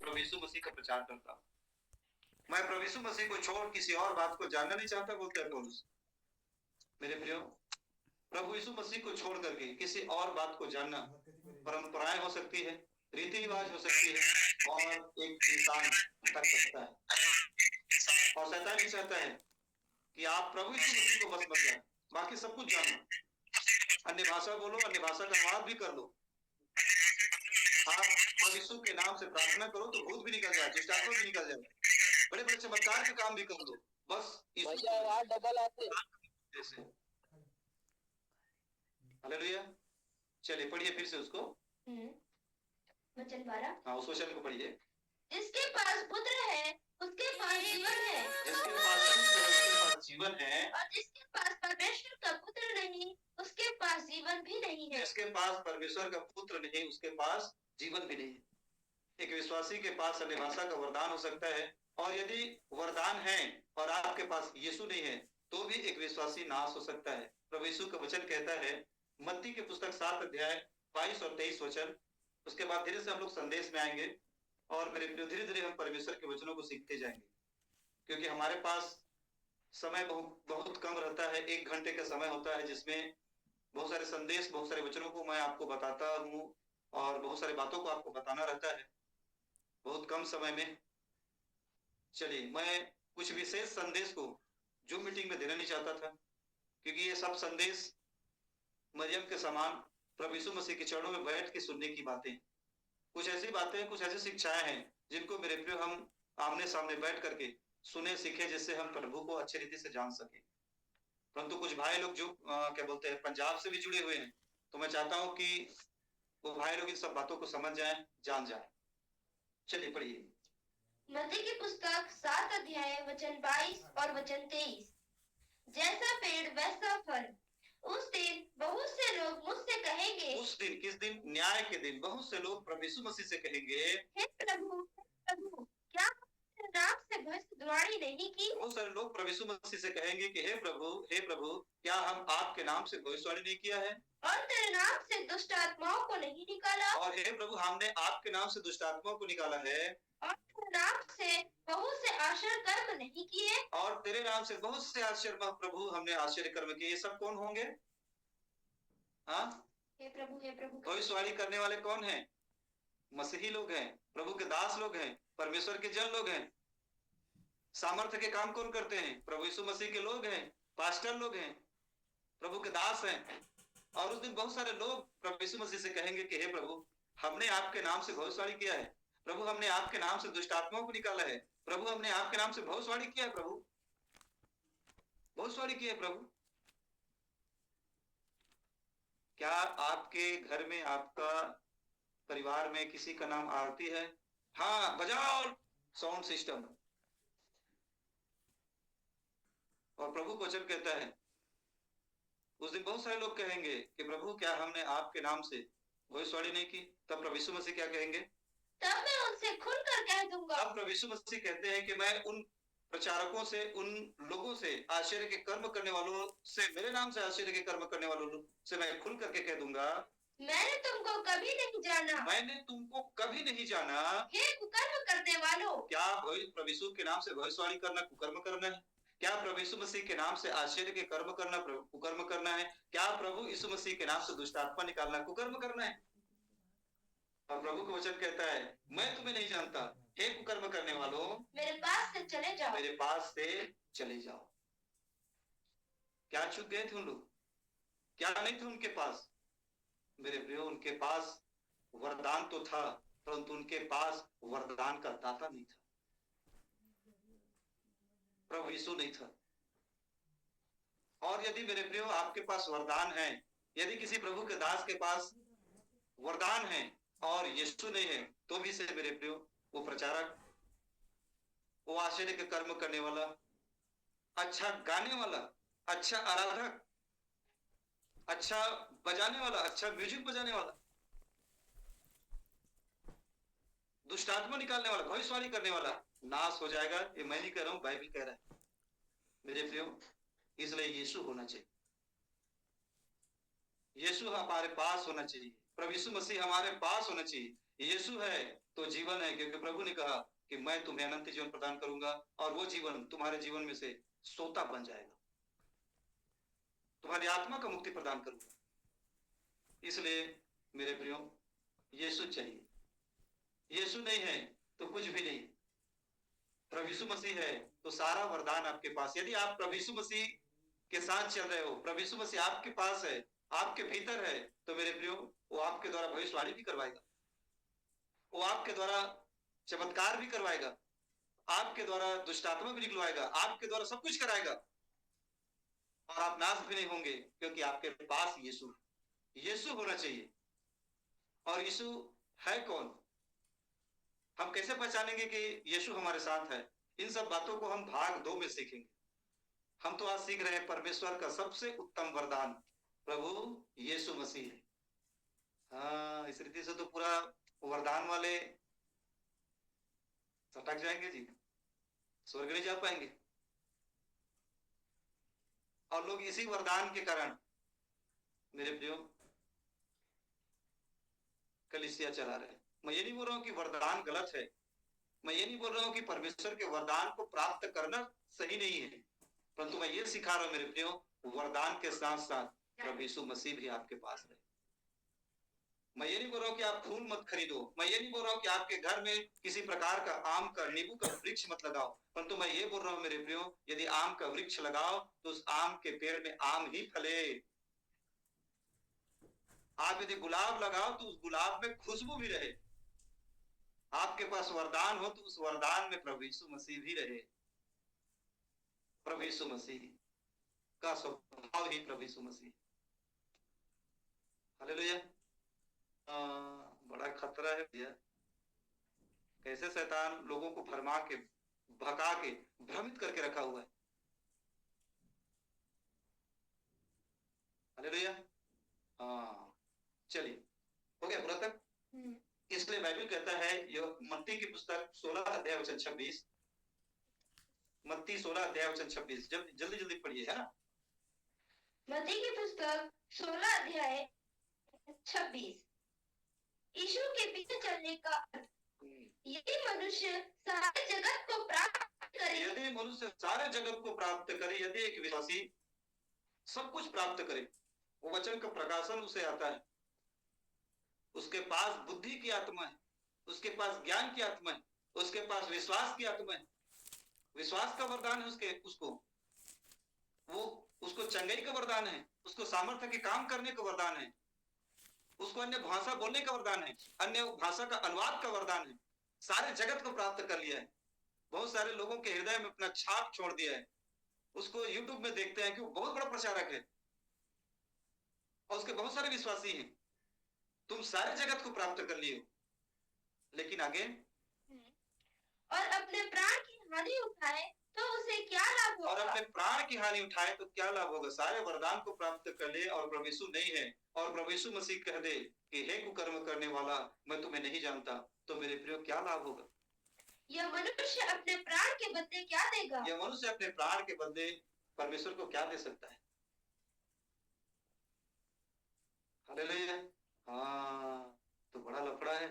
प्रभु यीशु मसीह का प्रचार करता हूं, मैं प्रभु यीशु मसीह को छोड़ किसी और बात को जानना नहीं चाहता, बोलते हैं पौलुस। मेरे प्रियो, प्रभु यीशु मसीह को छोड़ करके किसी और बात को जानना परंपराएं हो सकती है, रीति रिवाज हो सकती है, और एक इंसान भटक सकता है। और शैतान भी चाहता है कि आप प्रभु यीशु मसीह को बस मत जानो, बाकी सब कुछ जानो, अन्य भाषा बोलो, अन्य भाषा का अनुवाद भी कर लो, आप प्रभु यीशु के नाम से प्रार्थना करो तो भूत भी निकल जाए, दुष्ट आत्मा भी निकल जाए, बड़े बड़े चमत्कार के काम भी कर लो, बस डबल आते जैसे। हालेलुया। चलिए पढ़िए फिर से उसको, वचन 12। हाँ, उस वचन को पढ़िए। जिसके पास पुत्र है उसके पास जीवन है। जिसके पास पुत्र है उसके पास जीवन है। और जिसके पास परमेश्वर का पुत्र नहीं उसके पास जीवन भी नहीं है। जिसके पास परमेश्वर का पुत्र नहीं उसके पास जीवन भी नहीं है। एक विश्वासी के पास अन्य भाषा का वरदान हो सकता है, और यदि वरदान है और आपके पास यीशु नहीं है तो भी एक विश्वासी नाश हो सकता है। प्रभु यीशु का वचन कहता है मत्ती की पुस्तक 7 अध्याय 22 और 23 वचन। उसके बाद धीरे से हम लोग संदेश में आएंगे, और मेरे प्रिय धीरे धीरे हम परमेश्वर के वचनों को सीखते जाएंगे, क्योंकि हमारे पास समय बहुत कम रहता है। 1 घंटे का समय होता है जिसमें बहुत सारे संदेश, बहुत सारे वचनों को मैं आपको बताता हूँ, और बहुत सारी बातों को आपको बताना रहता है बहुत कम समय में। चलिए, मैं कुछ विशेष संदेश को जो मीटिंग में देना नहीं चाहता था, क्योंकि ये सब संदेश मरियम के समान प्रभु यीशु मसीह के चरणों में बैठ के सुनने की बातें, कुछ ऐसी बातें, कुछ ऐसी शिक्षाएं हैं जिनको मेरे प्रिय हम आमने सामने बैठ करके सुने सीखे, जिससे हम प्रभु को अच्छी रीति से जान सके। परंतु कुछ भाई लोग जो क्या बोलते हैं पंजाब से भी जुड़े हुए हैं, तो मैं चाहता हूं कि वो भाई लोग इन सब बातों को समझ जाएं, जान जाएं। चलिए पढ़िए। मत्ती की पुस्तक 7 अध्याय वचन 22 और वचन 23। जैसा पेड़ वैसा फल। उस दिन बहुत से लोग मुझसे कहेंगे। उस दिन, किस दिन? न्याय के दिन। बहुत से लोग प्रभु यीशु मसीह से कहेंगे, हे प्रभु क्या तेरे नाम से भविष्यवाणी नहीं की? बहुत सारे लोग प्रभु यीशु मसीह से कहेंगे कि हे प्रभु क्या हम आपके नाम से भविष्यवाणी नहीं किया है? और तेरे नाम से दुष्ट आत्माओं को नहीं निकाला? और हे प्रभु हमने आपके नाम से दुष्ट आत्माओं को निकाला है? और तेरे नाम से बहुत से आश्चर्य कर्म नहीं किए? और तेरे नाम से बहुत से आश्चर्य प्रभु हमने आश्चर्य कर्म किए। ये सब कौन होंगे? हाँ, हे प्रभु भविष्यवाणी करने वाले कौन हैं? मसीही लोग हैं, प्रभु के दास लोग हैं, परमेश्वर के जन लोग हैं। सामर्थ्य के काम कौन करते हैं? प्रभु यीशु मसीह के लोग हैं, पास्टर लोग हैं, प्रभु के दास हैं। और उस दिन बहुत सारे लोग प्रभु यीशु मसीह से कहेंगे कि हे प्रभु हमने आपके नाम से भविष्यवाणी किया है, प्रभु हमने आपके नाम से दुष्ट आत्माओं को निकाला है, प्रभु हमने आपके नाम से भविष्यवाणी किया है, प्रभु भविष्यवाणी की है प्रभु। क्या आपके घर में, आपका परिवार में किसी का नाम आरती है? हाँ, बजाओ साउंड सिस्टम। और प्रभु को वचन कहता है, उस दिन बहुत सारे लोग कहेंगे कि प्रभु क्या हमने आपके नाम से भविष्यवाणी नहीं की? तब प्रभु यीशु मसीह क्या कहेंगे? तब मैं उनसे खुलकर कह दूंगा। तब प्रभु यीशु मसीह कहते हैं कि मैं उन प्रचारकों से, उन लोगों से, आश्चर्य के कर्म करने वालों से, मेरे नाम से आश्चर्य के कर्म करने वालों से मैं खुल करके कह दूंगा, मैंने तुमको कभी नहीं जाना। मैंने तुमको कभी नहीं जाना। हे कुकर्म करने वालों। क्या प्रभु यीशु के नाम से भविष्यवाणी करना कुकर्म करना है? क्या प्रभु यीशु मसीह के नाम से आश्चर्य के कर्म करना कुकर्म करना है? क्या प्रभु यीशु मसीह के नाम से दुष्ट आत्मा निकालना कुकर्म करना है? और प्रभु का वचन कहता है, मैं तुम्हें नहीं जानता, हे कुकर्म करने वालों, मेरे पास से चले जाओ। मेरे पास से चले जाओ। क्या चूक गए थे उन लोग? क्या नहीं थे उनके पास? मेरे प्रियो, उनके पास वरदान तो था, परंतु उनके पास वरदान का दाता नहीं था, प्रभु यीशु नहीं था। और यदि मेरे प्रियो आपके पास वरदान है, यदि किसी प्रभु के दास के पास वरदान है और यीशु नहीं है, तो भी से मेरे प्रियो वो प्रचारक, वो आश्चर्य के कर्म करने वाला, अच्छा गाने वाला, अच्छा आराधक, अच्छा बजाने वाला, अच्छा म्यूजिक बजाने वाला, दुष्टात्मा निकालने वाला, भविष्यवाणी करने वाला नाश हो जाएगा। ये मैं नहीं कह रहा हूं, बाइबल कह रहा है मेरे प्रियो। इसलिए यीशु होना चाहिए, यीशु हमारे पास होना चाहिए, प्रभु यीशु मसीह हमारे पास होना चाहिए। यीशु है तो जीवन है, क्योंकि प्रभु ने कहा कि मैं तुम्हें अनंत जीवन प्रदान करूंगा और वो जीवन तुम्हारे जीवन में से सोता बन जाएगा, तुम्हारी आत्मा का मुक्ति प्रदान करूंगा। इसलिए मेरे प्रियो, यीशु चाहिए। यीशु नहीं है तो कुछ भी नहीं। प्रभु यीशु मसीह है तो सारा वरदान आपके पास। यदि आप प्रभु यीशु मसीह के साथ चल रहे हो, प्रभु यीशु मसीह आपके पास है, आपके भीतर है, तो मेरे प्रियो वो आपके द्वारा भविष्यवाणी भी करवाएगा, वो आपके द्वारा चमत्कार भी करवाएगा, आपके द्वारा दुष्टात्मा भी निकलवाएगा, आपके द्वारा सब कुछ कराएगा, और आप नाश भी नहीं होंगे, क्योंकि आपके पास यीशु, यीशु होना चाहिए। और यीशु है कौन? हम कैसे पहचानेंगे कि यीशु हमारे साथ है? इन सब बातों को हम भाग 2 में सीखेंगे। हम तो आज सीख रहे हैं परमेश्वर का सबसे उत्तम वरदान प्रभु यीशु मसीह है। हाँ, इस रीति से तो पूरा वरदान वाले सटक जाएंगे जी, स्वर्ग नहीं जा पाएंगे। और लोग इसी वरदान के कारण मेरे प्रियो कलीसिया चला रहे हैं। मैं ये नहीं बोल रहा हूं कि वरदान गलत है, मैं ये नहीं बोल रहा हूं कि परमेश्वर के वरदान को प्राप्त करना सही नहीं है, परंतु मैं ये सिखा रहा हूं मेरे प्रियो, वरदान के साथ साथ प्रभु यीशु मसीह भी आपके पास रहे। मैं ये नहीं बोल रहा हूं कि आप फूल मत खरीदो, मैं ये नहीं बोल रहा हूं कि आपके घर में किसी प्रकार का आम का, नींबू का वृक्ष मत लगाओ, परंतु मैं ये बोल रहा हूं मेरे प्रियो, यदि आम का वृक्ष लगाओ तो उस आम के पेड़ में आम ही फले। आप यदि गुलाब लगाओ तो उस गुलाब में खुशबू भी रहे। आपके पास वरदान हो तो उस वरदान में प्रभु यीशु मसीह भी रहे। प्रभु यीशु मसीह का स्वभाव ही प्रभु यीशु मसीह। हालेलुया। बड़ा खतरा है भैया, कैसे शैतान लोगों को भरमा के, भगा के, भ्रमित करके रखा हुआ है। हालेलुया। चलिए, हो गया पूरा तक? इसलिए बाइबल कहता है, मत्ती की पुस्तक 16 अध्याय वचन 26, मत्ती 16 अध्याय वचन 26, जल्दी जल्दी पढ़िए, है ना? मत्ती की पुस्तक 16 अध्याय 26। यीशु के पीछे चलने का अर्थ, यदि मनुष्य सारे जगत को प्राप्त करे, यदि मनुष्य सारे जगत को प्राप्त करे, यदि एक विश्वासी सब कुछ प्राप्त करे, वो वचन का प्रकाशन उसे आता है, उसके पास बुद्धि की आत्मा है, उसके पास ज्ञान की आत्मा है, उसके पास विश्वास की आत्मा है, विश्वास का वरदान है उसको, वो उसको चंगाई का वरदान है, उसको सामर्थ्य के काम करने का वरदान है, उसको अन्य भाषा बोलने का वरदान है, अन्य भाषा का अनुवाद का वरदान है, सारे जगत को प्राप्त कर लिया है। बहुत सारे लोगों के हृदय में अपना छाप छोड़ दिया है। उसको यूट्यूब में देखते हैं कि वो बहुत बड़ा प्रचारक है और उसके बहुत सारे विश्वासी हैं। तुम सारे जगत को प्राप्त कर लिए हो, लेकिन आगे और अपने प्राण की हानि उठाए तो उसे क्या लाभ और होगा? अपने प्राण की हानि उठाए तो क्या लाभ होगा? सारे वरदान को प्राप्त कर ले और प्रभु यीशु नहीं है, और प्रभु यीशु मसीह कह दे कि हे कुकर्म करने वाला, मैं तुम्हें नहीं जानता, तो मेरे प्रियो क्या लाभ होगा? यह मनुष्य अपने प्राण के बदले क्या देगा? यह मनुष्य अपने प्राण के बदले परमेश्वर को क्या दे सकता है? हालेलुया। हाँ, तो बड़ा लफड़ा है।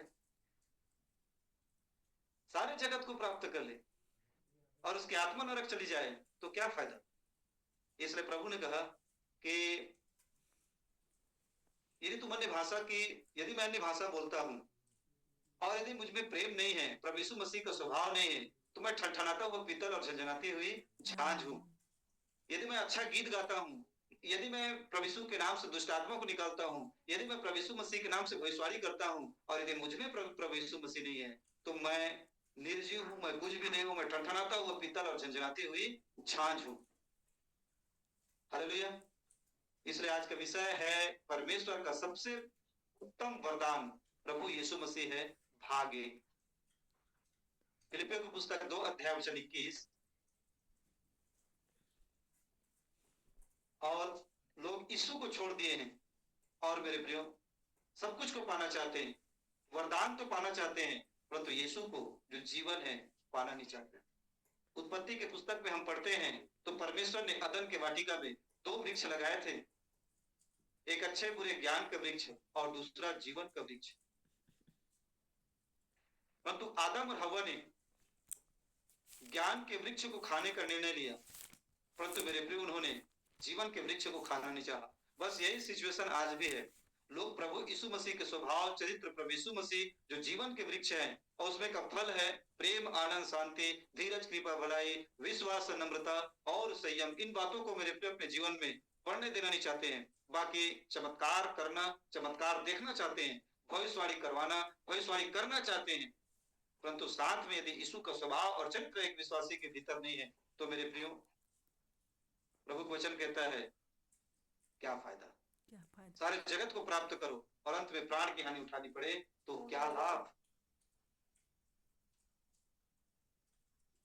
सारे जगत को प्राप्त कर ले और उसकी आत्मा नरक चली जाए तो क्या फायदा? इसलिए प्रभु ने कहा कि यदि तुम अन्य भाषा की यदि मैं अन्य भाषा बोलता हूं और यदि मुझ में प्रेम नहीं है, प्रभु यीशु मसीह का स्वभाव नहीं है, तो मैं ठनठनाता हुआ पीतल और झनझनाती हुई झांझ हूं। यदि मैं अच्छा गीत गाता हूं, यदि मैं प्रभु यीशु के नाम से दुष्ट आत्मा को निकालता हूं, यदि मैं प्रभु यीशु मसीह के नाम से भविष्यवाणी करता हूं, और यदि मुझ में प्रभु यीशु मसीह नहीं है, तो मैं निर्जीव हूं, मैं कुछ भी नहीं हूं, मैं ठनठनाता हुआ पीतल और झंझनाती हुई झांझ हूं। हालेलुया। इसलिए आज का विषय है परमेश्वर का सबसे उत्तम वरदान प्रभु यीशु मसीह है, भागे। फिलिपियों की पुस्तक 2 अध्याय वचन 21। और लोग यीशु को छोड़ दिए हैं और मेरे प्रियो सब कुछ को पाना चाहते हैं, वरदान तो पाना चाहते हैं, परंतु यीशु को जो जीवन है पाना नहीं चाहते। उत्पत्ति के पुस्तक में हम पढ़ते हैं तो परमेश्वर ने अदन के वाटिका में 2 वृक्ष लगाए थे, एक अच्छे बुरे ज्ञान का वृक्ष और दूसरा जीवन का वृक्ष। परंतु आदम और हव्वा ने ज्ञान के वृक्ष को खाने का निर्णय लिया, परंतु मेरे प्रिय उन्होंने जीवन के वृक्ष को खाना नहीं चाहा। बस यही सिचुएशन आज भी है। लोग प्रभु यीशु मसीह के स्वभाव चरित्र, प्रभु यीशु मसीह जो जीवन के वृक्ष है और उसमें का फल है प्रेम, आनंद, शांति, धीरज, कृपा, भलाई, विश्वास, नम्रता और संयम, इन बातों को मेरे प्रिय अपने जीवन में पढ़ने देना नहीं चाहते हैं। बाकी चमत्कार करना, चमत्कार देखना चाहते हैं, भविष्यवाणी करवाना, भविष्यवाणी करना चाहते हैं, परंतु साथ में यदि यीशु का स्वभाव और चरित्र एक विश्वासी के भीतर नहीं है, तो मेरे प्रियो प्रभु का वचन कहता है क्या फायदा? सारे जगत को प्राप्त करो और अंत में प्राण की हानि उठानी पड़े तो क्या लाभ?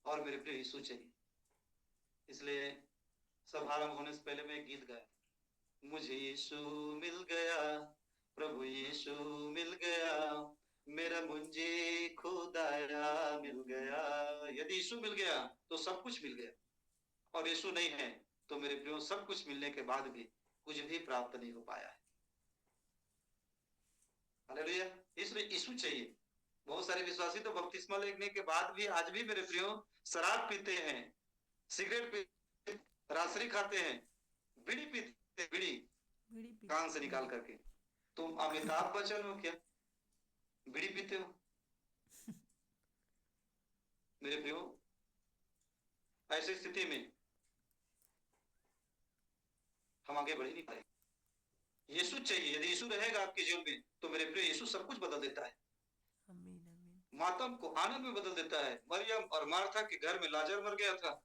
और मेरे प्रिय यीशु चाहिए। इसलिए सब आरंभ होने से पहले मैं एक गीत गाया, मुझे यीशु मिल गया, प्रभु यीशु मिल गया, मेरा मुझे खुदाया मिल गया। यदि यीशु मिल गया तो सब कुछ मिल गया, और यीशु नहीं है तो मेरे प्रियो सब कुछ मिलने के बाद भी कुछ भी प्राप्त नहीं हो पाया है। हालेलुया। इसलिए यीशु चाहिए। बहुत सारे विश्वासी तो बपतिस्मा लेने के बाद भी आज भी मेरे प्रियो शराब पीते हैं, सिगरेट पीते, रासरी खाते हैं, बीड़ी पीते, बीड़ी कान से निकाल करके। तुम अमिताभ बच्चन हो क्या? बीड़ी पीते हो? मेरे प्रियो ऐसी स्थिति में हम आगे बढ़ ही नहीं पाएंगे। यीशु चाहिए। यदि यीशु रहेगा आपके जीवन में तो मेरे प्रिय यीशु सब कुछ बदल देता है। मातम को आनंद में बदल देता है। मरियम और मार्था के घर में लाजर मर गया था,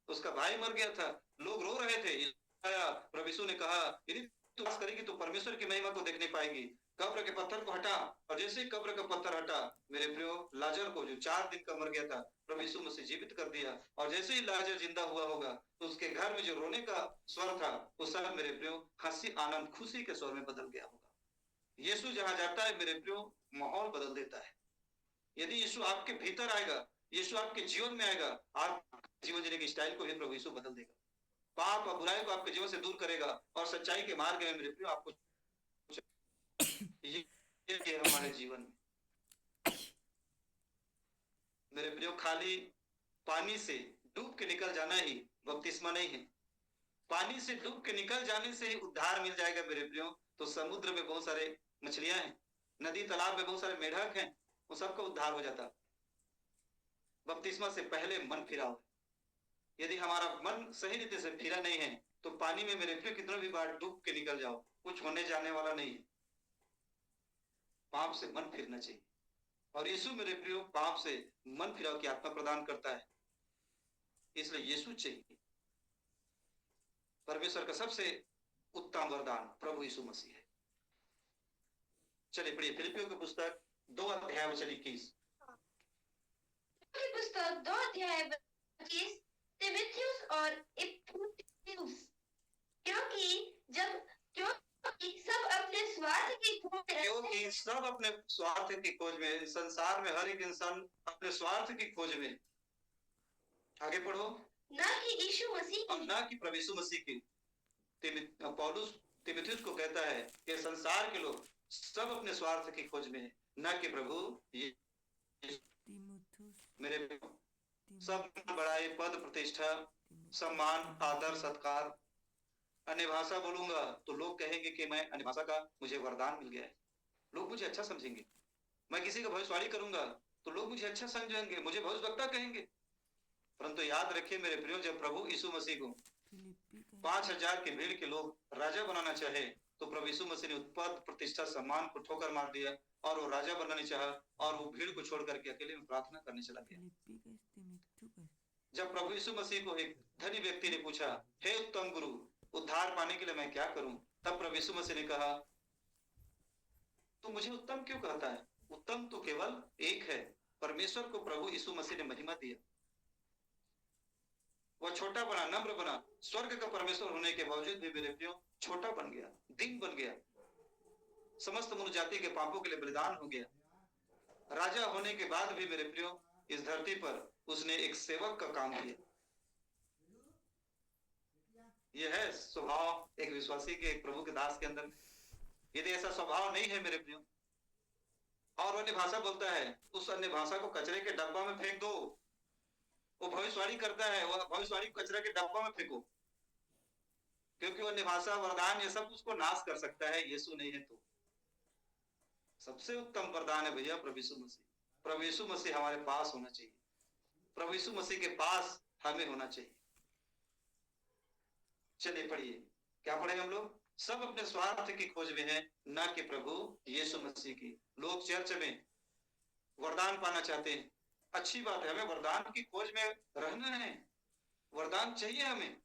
उसका भाई मर गया था, लोग रो रहे थे। प्रभु यीशु ने कहा यदि तू वास करेगी तो परमेश्वर की महिमा को देख नहीं पाएगी। कब्र के पत्थर को हटा, और जैसे ही कब्र का पत्थर हटा, मेरे प्रियो लाजर को जो 4 दिन का मर गया था, प्रभु यीशु मसीह जीवित कर दिया। और जैसे ही लाजर जिंदा हुआ होगा तो उसके घर में जो रोने का स्वर था वो सब मेरे प्रियो हंसी, आनंद, खुशी के स्वर में बदल गया होगा। यीशु जहां जाता है मेरे प्रियो माहौल बदल देता है। यदि यीशु आपके भीतर आएगा, यीशु आपके जीवन में आएगा, आप जीवन जीने की स्टाइल को भी प्रभु यीशु बदल देगा। पाप और बुराई को आपके जीवन से दूर करेगा और सच्चाई के मार्ग में मेरे प्रियो आपको ये हमारे जीवन में मेरे प्रियो खाली पानी से डूब के निकल जाना ही बपतिस्मा नहीं है। पानी से डूब के निकल जाने से ही उद्धार मिल जाएगा मेरे प्रियो। तो समुद्र में बहुत सारे मछलियां हैं, नदी तालाब में बहुत सारे मेढक हैं, वो सबका उद्धार हो जाता। बपतिस्मा से पहले मन फिराओ। यदि हमारा मन सही रीति से फिरा नहीं है तो पानी में मेरे प्रिय कितने भी बार डूब के निकल जाओ, कुछ होने जाने वाला नहीं है। पाप से मन फिरना चाहिए, और यीशु मेरे प्रियो पाप से मन फिराव की आत्मा प्रदान करता है। इसलिए यीशु चाहिए। परमेश्वर का सबसे उत्तम वरदान प्रभु यीशु मसीह है। चलिए पढ़िए फिलिपियों की पुस्तक 2 अध्याय वचन 21। की पुस्तक 2 अध्याय 25 तीमुथियुस और इपफ्रुदितुस, क्योंकि सब अपने स्वार्थ की खोज में क्योंकि सब अपने स्वार्थ की खोज में, संसार में हर एक इंसान अपने स्वार्थ की खोज में। आगे पढ़ो। ना कि यीशु मसीह और की। ना कि प्रभु यीशु मसीह की। पौलुस तीमुथियुस को कहता है कि संसार के लोग सब अपने स्वार्थ की खोज में है, ना कि प्रभु मेरे सब बड़ाई, पद, प्रतिष्ठा, सम्मान, आदर, सत्कार। अन्य भाषा बोलूंगा तो लोग कहेंगे कि मैं अन्य भाषा का मुझे वरदान मिल गया है, लोग मुझे अच्छा समझेंगे। मैं किसी का भविष्यवाणी करूंगा तो लोग मुझे अच्छा समझेंगे, मुझे भविष्यवक्ता कहेंगे। परंतु याद रखिए मेरे प्रियो, जब प्रभु यीशु मसीह को 5000 की भीड़ के लोग राजा बनाना चाहे तो प्रभु यीशु मसीह ने पद, प्रतिष्ठा, सम्मान को ठोकर मार दिया और वो राजा बनना नहीं चाहा और वो भीड़ को छोड़ करके अकेले में प्रार्थना करने चला गया। जब प्रभु यीशु मसीह को एक धनी व्यक्ति ने पूछा, हे उत्तम गुरु, उद्धार पाने के लिए मैं क्या करूं? तब प्रभु यीशु मसीह ने कहा, तू मुझे उत्तम क्यों कहता है? उत्तम तो केवल एक है। परमेश्वर को प्रभु यीशु मसीह ने महिमा दिया। वह छोटा बना, नम्र बना, स्वर्ग का परमेश्वर होने के बावजूद भी मेरे प्रियो छोटा बन गया, दीन बन गया, समस्त मनुष्य जाति के पापों के लिए बलिदान हो गया। राजा होने के बाद भी मेरे प्रियो इस धरती पर उसने एक सेवक का काम किया। यह है स्वभाव एक विश्वासी के, एक प्रभु के दास के अंदर। यदि ऐसा स्वभाव नहीं है मेरे प्रियो, और अन्य भाषा बोलता है, उस अन्य भाषा को कचरे के डब्बा में फेंक दो। वो भविष्यवाणी करता है, वह भविष्यवाणी कचरे के डब्बा में फेंको, क्योंकि वो अन्य भाषा, वरदान, ये सब उसको नाश कर सकता है। यीशु नहीं है तो सबसे उत्तम वरदान है भैया प्रभु यीशु मसीह। प्रभु यीशु मसीह हमारे पास होना चाहिए, प्रभु यीशु मसीह के पास हमें होना चाहिए। चलिए पढ़िए, क्या पढ़े हम लोग? सब अपने स्वार्थ की खोज में है, ना कि प्रभु यीशु मसीह की। लोग चर्च में वरदान पाना चाहते हैं, अच्छी बात है, हमें वरदान की खोज में रहना है, वरदान चाहिए हमें,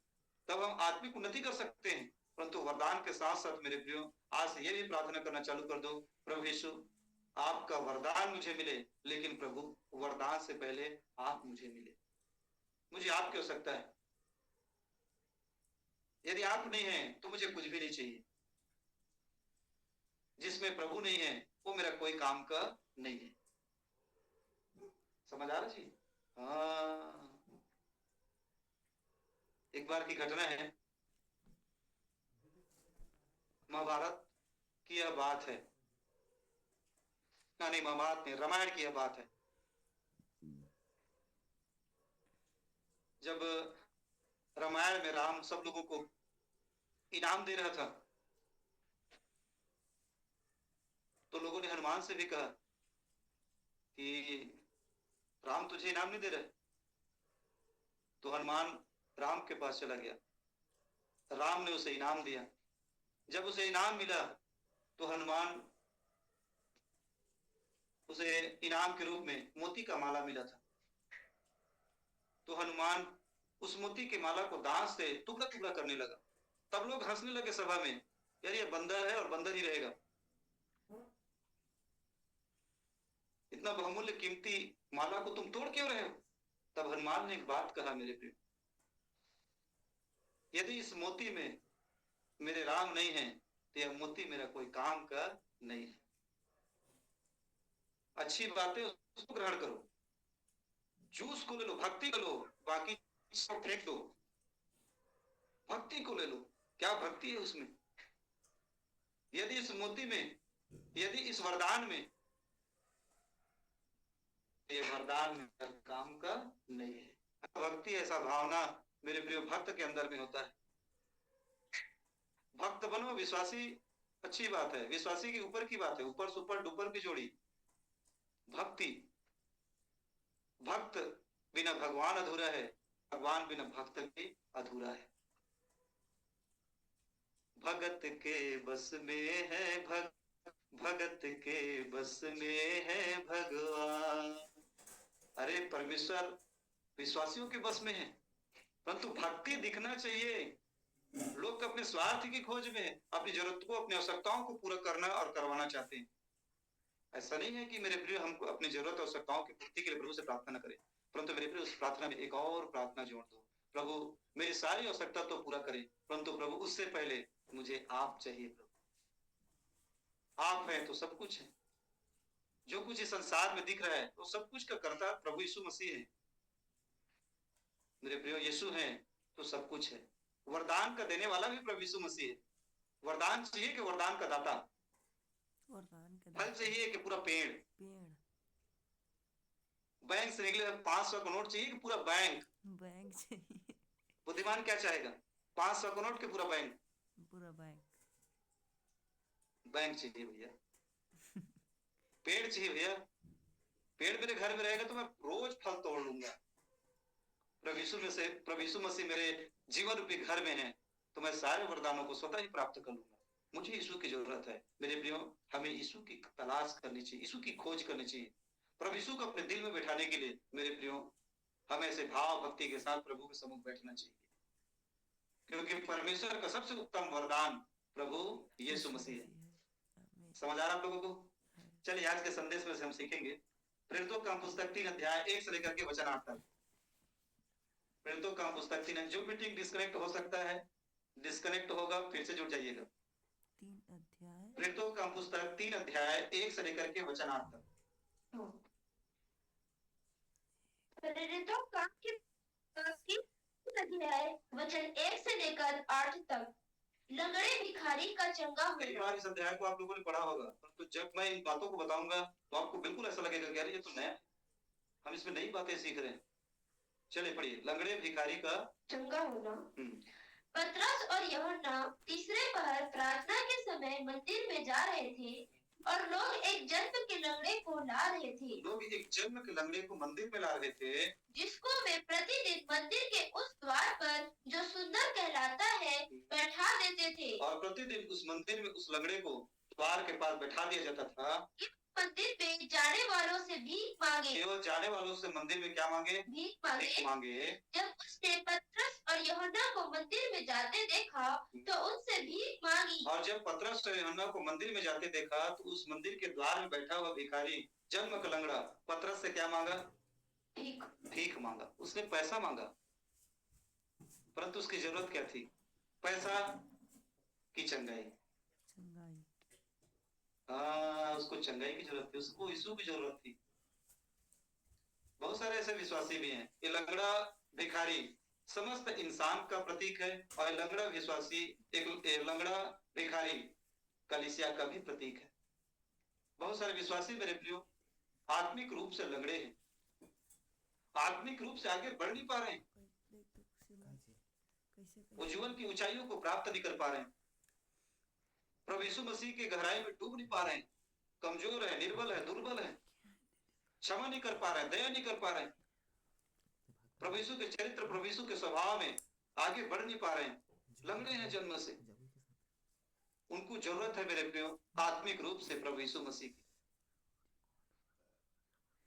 तब हम आत्मिक उन्नति कर सकते हैं। परंतु वरदान के साथ साथ मेरे प्रियो आज से ये भी प्रार्थना करना चालू कर दो, प्रभु यीशु आपका वरदान मुझे मिले, लेकिन प्रभु वरदान से पहले आप मुझे मिले। मुझे आपकी आवश्यकता है। यदि आप नहीं है तो मुझे कुछ भी नहीं चाहिए। जिसमें प्रभु नहीं है वो मेरा कोई काम का नहीं है। समझ आ रहा जी? हाँ, एक बार की घटना है, महाभारत की यह बात है। नहीं, महाभारत नहीं, रामायण की यह बात है। जब रामायण में राम सब लोगों को इनाम दे रहा था तो लोगों ने हनुमान से भी कहा कि राम तुझे इनाम नहीं दे रहे। तो हनुमान राम के पास चला गया, राम ने उसे इनाम दिया। जब उसे इनाम मिला तो हनुमान उसे इनाम के रूप में मोती का माला मिला था। तो हनुमान उस मोती की माला को दांत से टुकड़ा टुकड़ा करने लगा। तब लोग हंसने लगे सभा में, यार ये बंदर है और बंदर ही रहेगा, इतना बहुमूल्य कीमती माला को तुम तोड़ क्यों रहे हो? तब हनुमान ने एक बात कहा, मेरे प्रिय, यदि इस मोती में मेरे राम नहीं है तो यह मोती मेरा कोई काम का नहीं है। अच्छी बातें उसको ग्रहण करो, जूस को ले लो, भक्ति को लो, बाकी सब फेंक दो, भक्ति को ले लो। क्या भक्ति है उसमें? यदि इस मोती में, यदि इस वरदान में, ये वरदान काम का नहीं है। भक्ति ऐसा भावना मेरे प्रिय भक्त के अंदर में होता है। भक्त बनो, विश्वासी अच्छी बात है, विश्वासी के ऊपर की बात है, ऊपर सुपर डुपर की जोड़ी भक्ति। भक्त बिना भगवान अधूरा है, भगवान बिना भक्त भी अधूरा है। भगत के बस में है भगत के बस में है भगवान। परमेश्वर विश्वासियों के बस में है, परंतु भक्ति दिखना चाहिए। लोग अपने स्वार्थ की खोज में अपनी जरूरत को, अपनी आवश्यकताओं को पूरा करना और करवाना चाहते हैं। ऐसा नहीं है कि मेरे प्रिय हमको अपनी जरूरत और आवश्यकताओं की पूर्ति के लिए प्रभु से प्रार्थना करें, परंतु मेरे प्रिय उस प्रार्थना में एक और प्रार्थना जोड़ दो, प्रभु मेरी सारी आवश्यकता तो पूरा करें, परंतु प्रभु उससे पहले मुझे आप चाहिए। प्रभु आप हैं तो सब कुछ है। जो कुछ इस संसार में दिख रहा है वो सब कुछ का कर्ता प्रभु यीशु मसीह है। मेरे प्रियो यीशु हैं तो सब कुछ है। वरदान का देने वाला भी प्रभु यीशु मसीह है। वरदान चाहिए कि वरदान का दाता, फल चाहिए कि पूरा पेड़, बैंक से निकले 500 का नोट चाहिए कि पूरा बैंक चाहिए। बुद्धिमान क्या चाहेगा? 500 का नोट के पूरा बैंक चाहिए भैया। पेड़ चाहिए भैया। पेड़ मेरे घर में रहेगा तो मैं रोज फल तोड़ लूंगा। प्रभु यीशु मसीह मेरे जीवन रूपी घर में है तो मैं सारे वरदानों को स्वतः ही प्राप्त कर लूंगा। मुझे यीशु की जरूरत है। मेरे प्रियो, हमें यीशु की तलाश करनी चाहिए, यीशु की खोज करनी चाहिए। प्रभु यीशु को अपने दिल में बैठाने के लिए मेरे प्रियो हमें ऐसे भाव भक्ति के साथ प्रभु के सम्मुख बैठना चाहिए, क्योंकि परमेश्वर का सबसे उत्तम वरदान प्रभु यीशु मसीह है। समझ आ रहा आप लोगों को? चलिए आज के संदेश में से हम सीखेंगे प्रेरितों का पुस्तक 3 अध्याय 1 से लेकर के वचन 8 तक। प्रेरितों का पुस्तक 3, जो मीटिंग डिस्कनेक्ट हो सकता है, डिस्कनेक्ट होगा, फिर से जुड़ जाइएगा। 3 अध्याय प्रेरितों का पुस्तक 3 अध्याय 1 से लेकर के वचन 8 तक। प्रेरितों का अध्याय वचन 1 से लेकर 8 तक। लंगड़े भिखारी का चंगा कई होना। बार इस अध्याय को आप लोगों ने पढ़ा होगा, परंतु जब मैं इन बातों को बताऊंगा तो आपको बिल्कुल ऐसा लगेगा कि यार ये तो नया है, हम इसमें नई बातें सीख रहे हैं। चलिए पढ़िए, लंगड़े भिखारी का चंगा होना। पतरस और यूहन्ना तीसरे पहर प्रार्थना के समय मंदिर में जा रहे थे और लोग एक जन्म के लंगड़े को ला रहे थे। लोग एक जन्म के लंगड़े को मंदिर में ला रहे थे, जिसको वे प्रतिदिन मंदिर के उस द्वार पर जो सुंदर कहलाता है बैठा देते थे। और प्रतिदिन उस मंदिर में उस लंगड़े को द्वार के पास बैठा दिया जाता था। मंदिर में जाने वालों से भीख मांगे। केवल जाने वालों से मंदिर में क्या मांगे? भीख भीख मांगे। मांगे। जब उसने पतरस और यूहन्ना को मंदिर में जाते देखा तो उनसे भीख मांगी। और जब पतरस और यूहन्ना को मंदिर में जाते देखा तो उस मंदिर के द्वार में बैठा हुआ भिखारी जन्म का लंगड़ा पतरस से क्या मांगा? भीख मांगा। उसने पैसा मांगा, परंतु उसकी जरूरत क्या थी? पैसा की चंगाई। उसको चंगाई की जरूरत थी, उसको यीशु की जरूरत थी। बहुत सारे ऐसे विश्वासी भी हैं। ये लंगड़ा भिखारी समस्त इंसान का प्रतीक है और लंगड़ा विश्वासी एक लंगड़ा भिखारी कलीसिया का भी प्रतीक है। बहुत सारे विश्वासी मेरे प्रियो आत्मिक रूप से लंगड़े हैं, आत्मिक रूप से आगे बढ़ नहीं पा रहे हैं, वो जीवन की ऊंचाइयों को प्राप्त नहीं कर पा रहे हैं, प्रभु यीशु मसीह की गहराई में डूब नहीं पा रहे हैं, कमजोर है, निर्बल है, दुर्बल है, क्षमा नहीं कर पा रहे, दया नहीं कर पा रहे, प्रभु यीशु के चरित्र, प्रभु यीशु के स्वभाव में आगे बढ़ नहीं पा रहे हैं, लंगड़े हैं जन्म से। उनको जरूरत है मेरे प्रियो आत्मिक रूप से प्रभु यीशु मसीह की।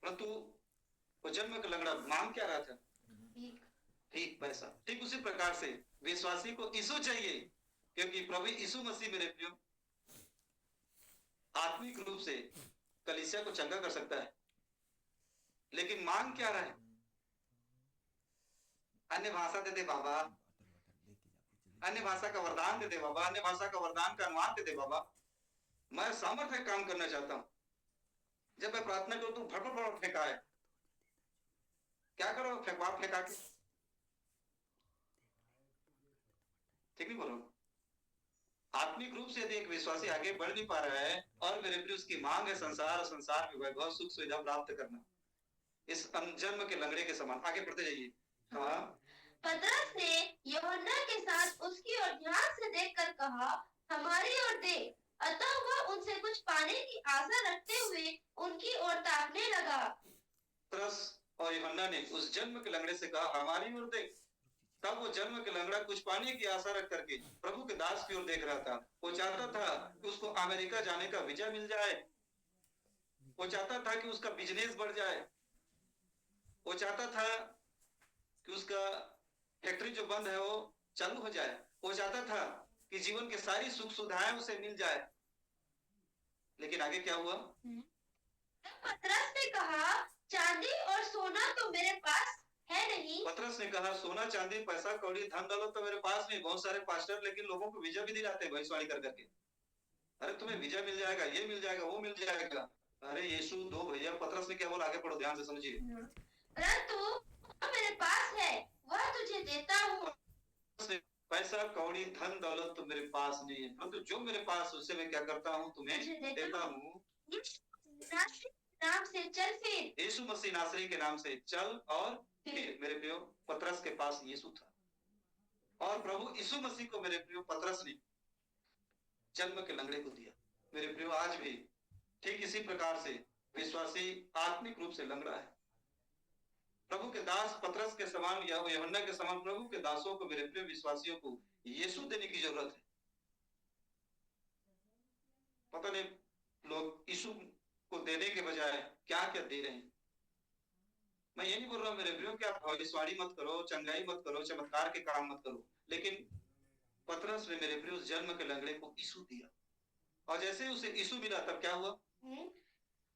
परंतु वो जन्म का लंगड़ा मांग क्या रहा था? ठीक पैसा। ठीक उसी प्रकार से विश्वासी को यीशु चाहिए, क्योंकि प्रभु यीशु मसीह मेरे प्रियो आत्मिक रूप से कलीसिया को चंगा कर सकता है, लेकिन मांग क्या रहा है? अन्य भाषा दे दे बाबा, अन्य भाषा का वरदान दे दे बाबा, अन्य भाषा का वरदान का अनुमान दे दे बाबा। मैं सामर्थ्य काम करना चाहता हूं। जब मैं प्रार्थना करूं तो फटफट फेंका है, क्या करो? फेंका के ठीक नहीं बोलो। आत्मिक रूप से यदि एक विश्वासी आगे बढ़ नहीं पा रहा है और मेरे प्रिय उसकी मांग है संसार और संसार में वैभव सुख सुविधा प्राप्त करना, इस जन्म के लंगड़े के समान आगे बढ़ते जाइए। हाँ, पतरस ने यूहन्ना के साथ उसकी ओर ध्यान से देखकर कहा, हमारी ओर देख। अतः वह उनसे कुछ पाने की आशा रखते हुए उनकी ओर ताकने लगा। पतरस और यूहन्ना ने उस जन्म के लंगड़े से कहा, हमारी ओर देख। तब वो जन्म के लंगड़ा कुछ पाने की आशा रख करके प्रभु के दास की ओर देख रहा था। वो चाहता था कि उसको अमेरिका जाने का वीजा मिल जाए, वो चाहता था कि उसका बिजनेस बढ़ जाए, वो चाहता था कि उसका फैक्ट्री जो बंद है वो चालू हो जाए। वो चाहता था कि जीवन की सारी सुख सुविधाएं उसे मिल जाए। लेकिन आगे क्या हुआ? पतरस ने कहा, चांदी और सोना तो मेरे पास है नहीं। पतरस ने कहा, सोना चांदी पैसा कौड़ी धन दौलत तो मेरे पास नहीं। बहुत सारे पास्टर लेकिन लोगों को वीजा भी दिलाते हैं भविष्यवाणी कर करके। अरे तुम्हें वीजा मिल जाएगा, ये मिल जाएगा, वो मिल जाएगा। अरे यीशु दो भैया। पतरस ने क्या बोला? आगे पढ़ो, ध्यान से समझिए। परंतु जो मेरे पास है वह तुझे देता हूँ। पैसा कौड़ी धन दौलत तो मेरे पास नहीं है, परंतु जो मेरे पास उससे मैं क्या करता हूँ? तुम्हें देता हूँ। नाम से चल फिर। यीशु मसीह नासरी के नाम से चल और फिर। मेरे प्रियो, पतरस के पास यीशु था और प्रभु यीशु मसीह को मेरे प्रियो पतरस ने जन्म के लंगड़े को दिया। मेरे प्रियो, आज भी ठीक इसी प्रकार से विश्वासी आत्मिक रूप से लंगड़ा है। प्रभु के दास पतरस के समान या यूहन्ना के समान प्रभु के दासों को, मेरे प्रिय विश्वासियों को यीशु देने की जरूरत है। पता नहीं लोग यीशु को देने के बजाय क्या क्या दे रहे हैं। मैं ये नहीं बोल रहा हूं मेरे प्रियो कि आप भविष्यवाणी मत करो, चंगाई मत करो, चमत्कार के काम मत करो, लेकिन पतरस ने मेरे प्रियो उस जन्म के लंगड़े को यीशु दिया और जैसे उसे यीशु मिला तब क्या हुआ?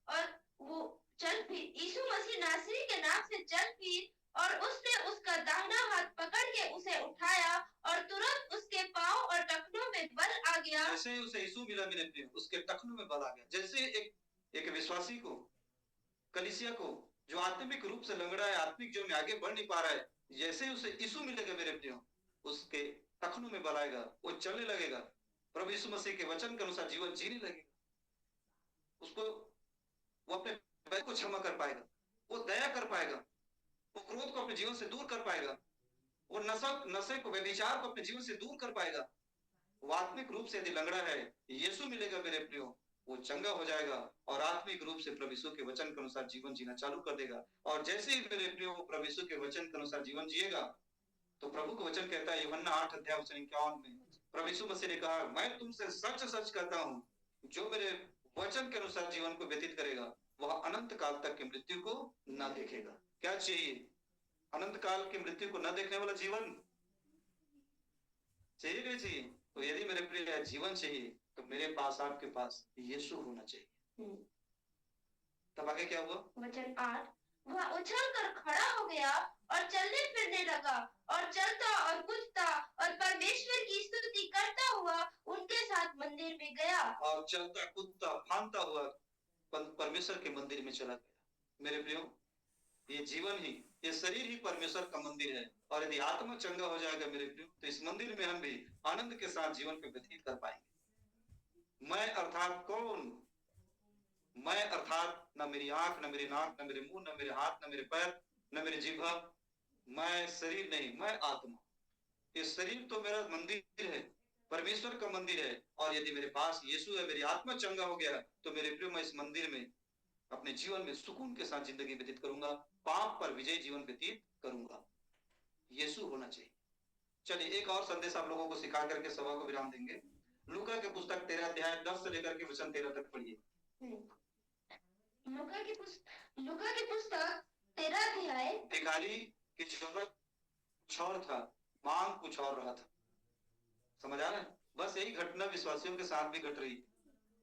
और वो चल फिर, यीशु मसीह नासरी के नाम से चल फिर, और उसने उसका दाहिना हाथ पकड़ के उसे उठाया और तुरंत उसके पांव और टखनों में बल आ गया। जैसे ही उसे यीशु मिला मेरे प्रियो, उसके टखनों में बल आ गया। जैसे एक विश्वासी को, कलीसिया को जो आत्मिक रूप से लंगड़ा है, आत्मिक जीवन में आगे बढ़ नहीं पा रहा है, जैसे ही उसे यीशु मिलेगा मेरे प्रियो, उसके टखनों में बल आएगा, वो चलने लगेगा, प्रभु यीशु मसीह के वचन के अनुसार जीवन जीने लगेगा। उसको वो अपने पैर को क्षमा कर पाएगा, वो दया कर पाएगा, वो क्रोध को अपने जीवन से दूर कर पाएगा, वो नशे को, व्यभिचार को अपने जीवन से दूर कर पाएगा। वो आत्मिक रूप से यदि लंगड़ा है, यीशु मिलेगा मेरे प्रियो, वो चंगा हो जाएगा और आत्मिक रूप से प्रभु यीशु के वचन के अनुसार जीवन जीना चालू कर देगा। और जैसे ही मेरे प्रियो वो प्रभु यीशु के वचन के अनुसार जीवन जिएगा, तो प्रभु का वचन कहता है यूहन्ना 8:51 में, प्रभु यीशु मसीह ने कहा, मैं तुमसे सच सच कहता हूं, जो मेरे वचन के अनुसार जीवन को व्यतीत करेगा वह अनंत काल तक की मृत्यु को न देखेगा। क्या चाहिए? अनंत काल की मृत्यु को न देखने वाला जीवन चाहिए? नहीं चाहिए? तो यदि मेरे प्रिय जीवन चाहिए तो मेरे पास, आपके पास यीशु होना चाहिए। तब आगे क्या हुआ? वचन 8, वह उछल कर खड़ा हो गया और चलने फिरने लगा और चलता और कूदता और परमेश्वर की स्तुति करता हुआ उनके साथ मंदिर में गया। और चलता कूदता फांदता हुआ परमेश्वर के मंदिर में चला गया। मेरे प्रियो, ये जीवन ही, ये शरीर ही परमेश्वर का मंदिर है और यदि आत्मा चंगा हो जाएगा मेरे प्रियो, तो इस मंदिर में हम भी आनंद के साथ जीवन को व्यतीत कर पाएंगे। मैं अर्थात कौन? मैं अर्थात न मेरी आंख, न मेरी नाक, न मेरे मुंह, न मेरे हाथ, न मेरे पैर, न मेरी जिह्वा। मैं शरीर नहीं, मैं आत्मा। ये शरीर तो मेरा मंदिर है, परमेश्वर का मंदिर है, और यदि मेरे पास यीशु है, मेरी आत्मा चंगा हो गया, तो मेरे प्रियो मैं इस मंदिर में अपने जीवन में सुकून के साथ जिंदगी व्यतीत करूंगा, पाप पर विजय जीवन व्यतीत करूंगा। यीशु होना चाहिए। चलिए एक और संदेश आप लोगों को सिखा करके सभा को विराम देंगे। लूका की पुस्तक 13 अध्याय 10 से लेकर के वचन 13 तक पढ़िए। लूका की पुस्तक 13 अध्याय। भिखारी की जरूरत कुछ और था, मांग कुछ और रहा था। समझ आ रहा है? बस यही घटना विश्वासियों के साथ भी घट रही है।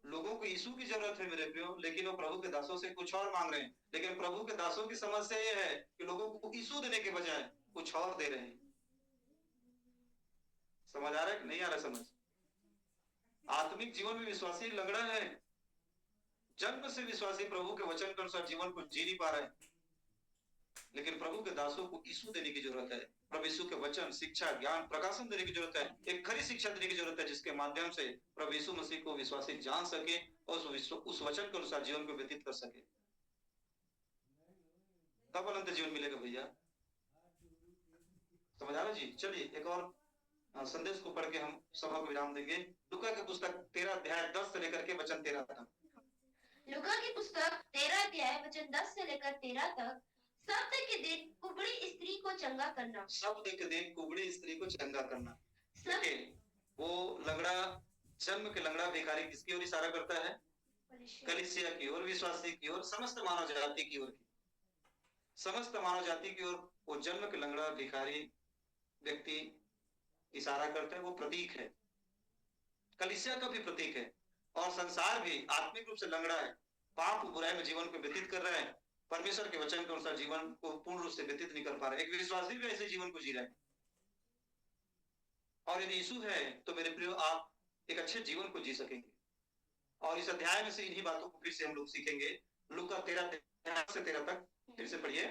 लोगों को यीशु की जरूरत है मेरे प्रियो, लेकिन वो प्रभु के दासों से कुछ और मांग रहे हैं। लेकिन प्रभु के दासों की समस्या ये है कि लोगों को यीशु देने के बजाय कुछ और दे रहे हैं। समझ आ रहा है कि नहीं आ रहा समझ? आत्मिक जीवन में विश्वासी लंगड़ा है, जन्म से विश्वासी प्रभु के वचन के अनुसार जीवन को जी नहीं पा रहे हैं, लेकिन प्रभु के दासों को यीशु देने की जरूरत है। प्रभु यीशु के वचन, शिक्षा, ज्ञान, प्रकाशन देने की जरूरत है। एक खरी शिक्षा देने की जरूरत है जिसके माध्यम से प्रभु यीशु मसीह को विश्वासी जान सके और उस वचन के अनुसार जीवन को व्यतीत कर सके। तब अनंत जीवन मिलेगा भैया। समझ आ रहा जी? चलिए एक और संदेश को पढ़ के हम सभा को विराम देंगे। लूका की पुस्तक 13 अध्याय 10 से लेकर के वचन 13 तक। लूका की पुस्तक 13 अध्याय वचन 10 से लेकर 13 तक। सप्ताह के दिन कुबड़ी स्त्री को चंगा करना। सप्ताह के दिन कुबड़ी स्त्री को चंगा करना। वो लंगड़ा, जन्म के लंगड़ा भिखारी किसकी ओर इशारा करता है? कलीसिया की ओर, विश्वासी की ओर, समस्त मानव जाति की ओर। समस्त मानव जाति की ओर वो जन्म के लंगड़ा भिखारी व्यक्ति इशारा करता है, वो प्रतीक है, कलीसिया का भी प्रतीक है। और संसार भी आत्मिक रूप से लंगड़ा है, पाप बुराई में जीवन को व्यतीत कर रहा है, परमेश्वर के वचन के अनुसार जीवन को पूर्ण रूप से व्यतीत नहीं कर पा रहा है। एक विश्वासी भी ऐसे जीवन को जी रहा है। और यदि यीशु है तो मेरे प्रियो आप एक अच्छे जीवन को जी सकेंगे। और इस अध्याय में से इन्हीं बातों को फिर से हम लोग सीखेंगे। लूका 13 से 13 तक फिर से पढ़िए।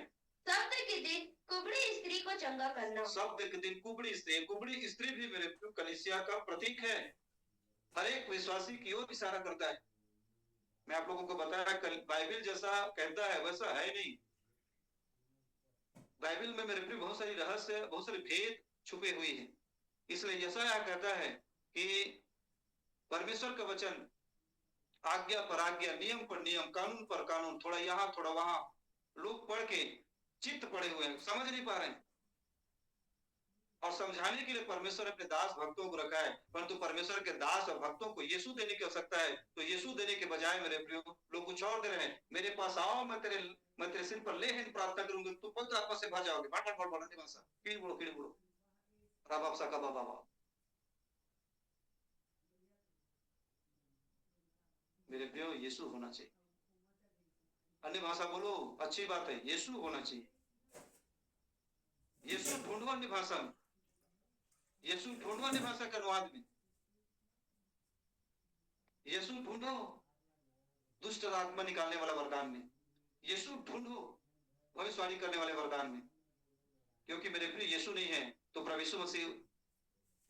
सब्त के दिन कुबड़ी स्त्री को चंगा करना। सब्त के दिन कुबड़ी स्त्री भी मेरे प्रियो कलीसिया का प्रतीक है, हर एक विश्वासी की ओर इशारा करता है। मैं आप लोगों को बताया, बाइबल जैसा कहता है वैसा है नहीं। बाइबल में मेरे प्रिय बहुत सारी रहस्य, बहुत सारे भेद छुपे हुए हैं। इसलिए यशायाह कहता है कि परमेश्वर का वचन आज्ञा पर आज्ञा, नियम पर नियम, कानून पर कानून, थोड़ा यहाँ थोड़ा वहां, लोग पढ़ के चित्त पड़े हुए हैं, समझ नहीं पा रहे हैं। और समझाने के लिए परमेश्वर अपने दास भक्तों को रखा है, परंतु परमेश्वर के दास और भक्तों को यीशु देने की आवश्यकता है। तो यीशु देने के बजाय मेरे प्रियो लोग कुछ और दे रहे हैं। मेरे पास आओ, मैं तेरे सिर पर ले हैंड प्रार्थना करूंगा, तो पवित्र आत्मा से भर जाओगे। बार बार बोलने भाषा, कीड़ी बोलो रब सा का बाबा। मेरे प्रियो यीशु होना चाहिए। अन्य भाषा बोलो, अच्छी बात है, यीशु होना चाहिए। यीशु ढूंढो अन्य भाषा में, यीशु ढूंढो अन्य भाषा के अनुवाद में, यीशु ढूंढो दुष्ट आत्मा निकालने वाला वरदान में, यीशु ढूंढो भविष्यवाणी करने वाले वरदान में। क्योंकि मेरे प्रिय यीशु नहीं है तो प्रभु यीशु मसीह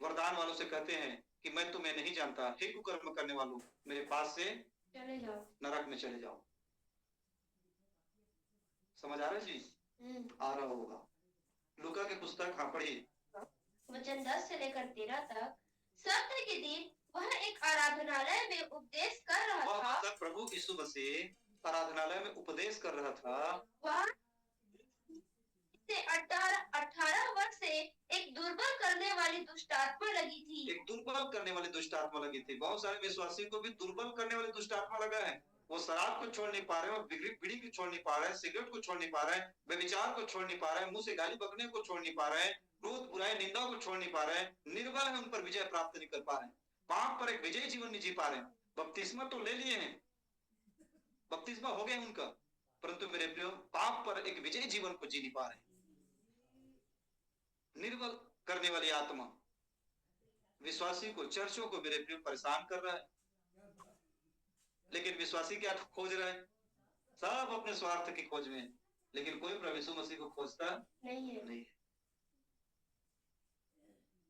वरदान वालों से कहते हैं कि मैं तुम्हें नहीं जानता, हे कुकर्म करने वालों, मेरे पास से चले जाओ, नरक में चले जाओ। समझ आ रहा है जी? आ रहा होगा। लूका की पुस्तक हाँ पढ़िए, वचन 10 से लेकर 13 तक। सब्त के दिन वह एक आराधनालय में उपदेश कर रहा था। प्रभु यीशु मसीह आराधनालय में उपदेश कर रहा था। वह से 18 वर्ष से एक दुर्बल करने वाली दुष्ट आत्मा लगी थी। एक दुर्बल करने वाली दुष्ट आत्मा लगी थी। बहुत सारे विश्वासियों को भी दुर्बल करने वाली दुष्ट आत्मा लगा है। वो शराब को छोड़ नहीं पा रहे हैं, बीड़ी को छोड़ नहीं पा रहे हैं, सिगरेट को छोड़ नहीं पा रहे हैं, व्यभिचार को छोड़ नहीं पा रहे हैं, मुंह से गाली बकने को छोड़ नहीं पा रहे हैं, क्रोध बुराई निंदा को छोड़ नहीं पा रहे हैं, निर्बल है, उन पर विजय प्राप्त नहीं कर पा रहे हैं, पाप पर एक विजयी जीवन नहीं जी पा रहे हैं। बपतिस्मा तो ले लिए हैं, बपतिस्मा हो गया उनका, परंतु मेरे प्रियो पाप पर एक विजयी जीवन को जी नहीं पा रहे। निर्बल करने वाली आत्मा विश्वासी को, चर्चों को मेरे प्रिय परेशान कर रहा है। लेकिन विश्वासी क्या खोज रहा है? सब अपने स्वार्थ की खोज में, लेकिन कोई प्रभु यीशु मसीह को खोजता नहीं है।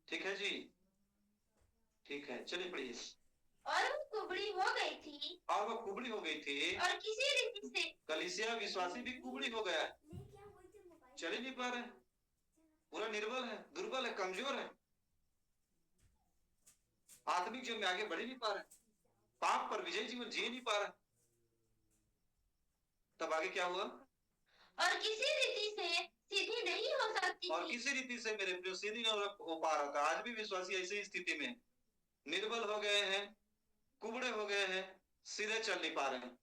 ठीक है जी, ठीक है, चलिए पढ़िए। और वो कुबड़ी हो गई थी, और वो कुबड़ी हो गई थी, और किसी रीति से कलीसिया विश्वासी भी कुबड़ी हो गया, चल ही नहीं पा रहे, पूरा निर्बल है, दुर्बल है, कमजोर है, आत्मिक जीवन में आगे बढ़ ही नहीं पा रहे, पाप पर विजय जीवन जी नहीं पा रहे। तब आगे क्या हुआ? और किसी रीति से सीधी नहीं हो सकती और थी। किसी रीति से मेरे प्रिय सीधी नहीं हो पा रहा था। आज भी विश्वासी ऐसी स्थिति में निर्बल हो गए हैं, कुबड़े हो गए हैं, सीधे चल नहीं पा रहे हैं।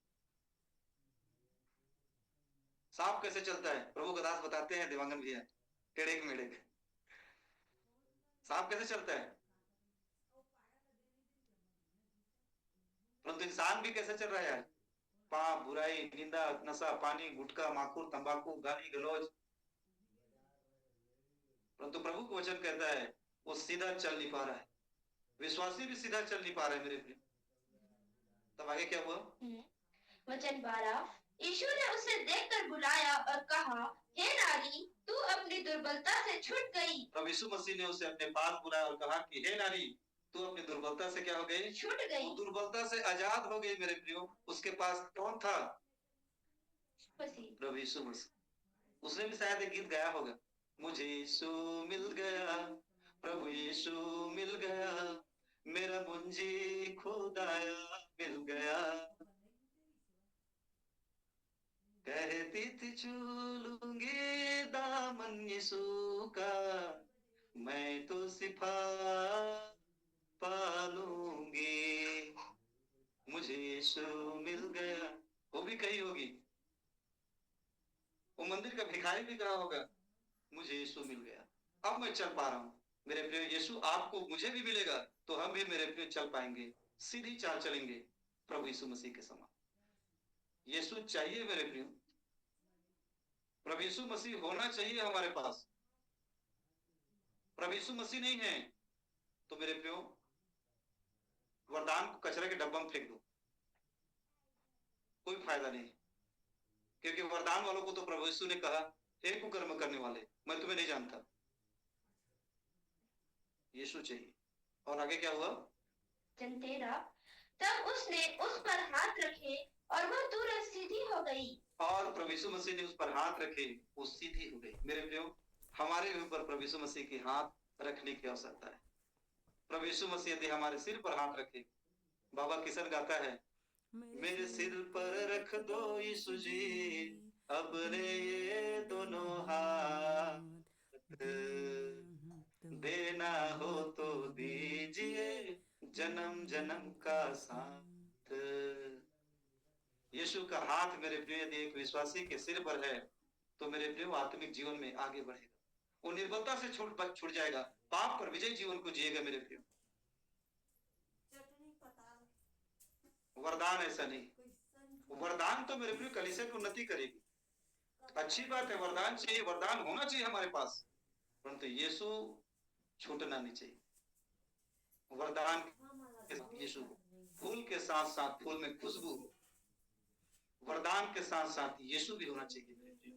सांप कैसे चलता है? प्रभु का दास बताते हैं देवांगन भैया, टेढ़े मेढ़े सांप कैसे चलता है? परंतु इंसान भी कैसे चल रहा है यार? पाप, बुराई, निंदा, नशा, पानी, गुटखा, माखूर, तंबाकू, गाली गलौज। परंतु प्रभु का वचन कहता है वो सीधा चल नहीं पा रहा है, विश्वासी भी सीधा चल नहीं पा रहे मेरे प्रिय। तब आगे क्या हुआ? वचन 12। यीशु ने उसे देखकर बुलाया और कहा, हे नारी, तू अपनी दुर्बलता से छूट गई। तब यीशु मसीह ने उसे अपने पास बुलाया और कहा कि हे नारी, तू अपनी दुर्बलता से क्या हो गई? छूट गई। वो दुर्बलता से आजाद हो गई मेरे प्रियो। उसके पास कौन था? प्रभु यीशु मसीह। उसने भी शायद एक गीत गाया होगा, मुझे यीशु मिल गया, प्रभु यीशु मिल गया, मेरा मुंजी खुदाया मिल गया, कहती थी छू लूंगी दामन यीशु का, मैं तो सिफा पालूंगी, मुझे यीशु मिल गया। वो भी कही होगी, वो मंदिर का भिखारी भी कहा होगा मुझे यीशु मिल गया, अब मैं चल पा रहा हूँ। मेरे प्रिय यीशु आपको मुझे भी मिलेगा तो हम भी मेरे प्रिय चल पाएंगे, सीधी चाल चलेंगे प्रभु यीशु मसीह के समान। यीशु चाहिए मेरे प्रिय, प्रभु यीशु मसीह होना चाहिए हमारे पास। प्रभु यीशु मसीह नहीं है तो मेरे प्रियो वरदान को कचरे के डब्बा में फेंक दो, कोई फायदा नहीं, क्योंकि वरदान वालों को तो प्रभु यीशु ने कहा हे कुकर्म करने वाले, मैं तुम्हें नहीं जानता। यीशु चाहिए। और आगे क्या हुआ? तेरा तब उसने उस पर हाथ रखे और वह तुरंत सीधी हो गई। और प्रभु यीशु मसीह ने उस पर हाथ रखे, वो सीधी हो गई। मेरे प्रियो हमारे ऊपर प्रभु यीशु मसीह की हाथ रखने की आवश्यकता है। प्रभु यीशु मसीह यदि हमारे सिर पर हाथ रखे, बाबा किशन गाता है मेरे सिर पर रख दो यीशु जी अपने ये दोनों हाथ, देना हो तो दीजिए जन्म जन्म का साथ। यीशु का हाथ मेरे प्रिय यदि एक विश्वासी के सिर पर है तो मेरे प्रिय आत्मिक जीवन में आगे बढ़ेगा, वो निर्बलता से छूट जाएगा, पाप पर विजय जीवन को जिएगा। मेरे प्रिय वरदान ऐसा नहीं, वरदान तो मेरे प्रिय कलीसिया की उन्नति करेगी, अच्छी बात है, वरदान चाहिए, वरदान होना चाहिए हमारे पास, परंतु यीशु छूटना नहीं चाहिए। वरदान यीशु फूल के साथ साथ फूल में खुशबू, वरदान के साथ साथ यीशु भी होना चाहिए मेरे प्रिय।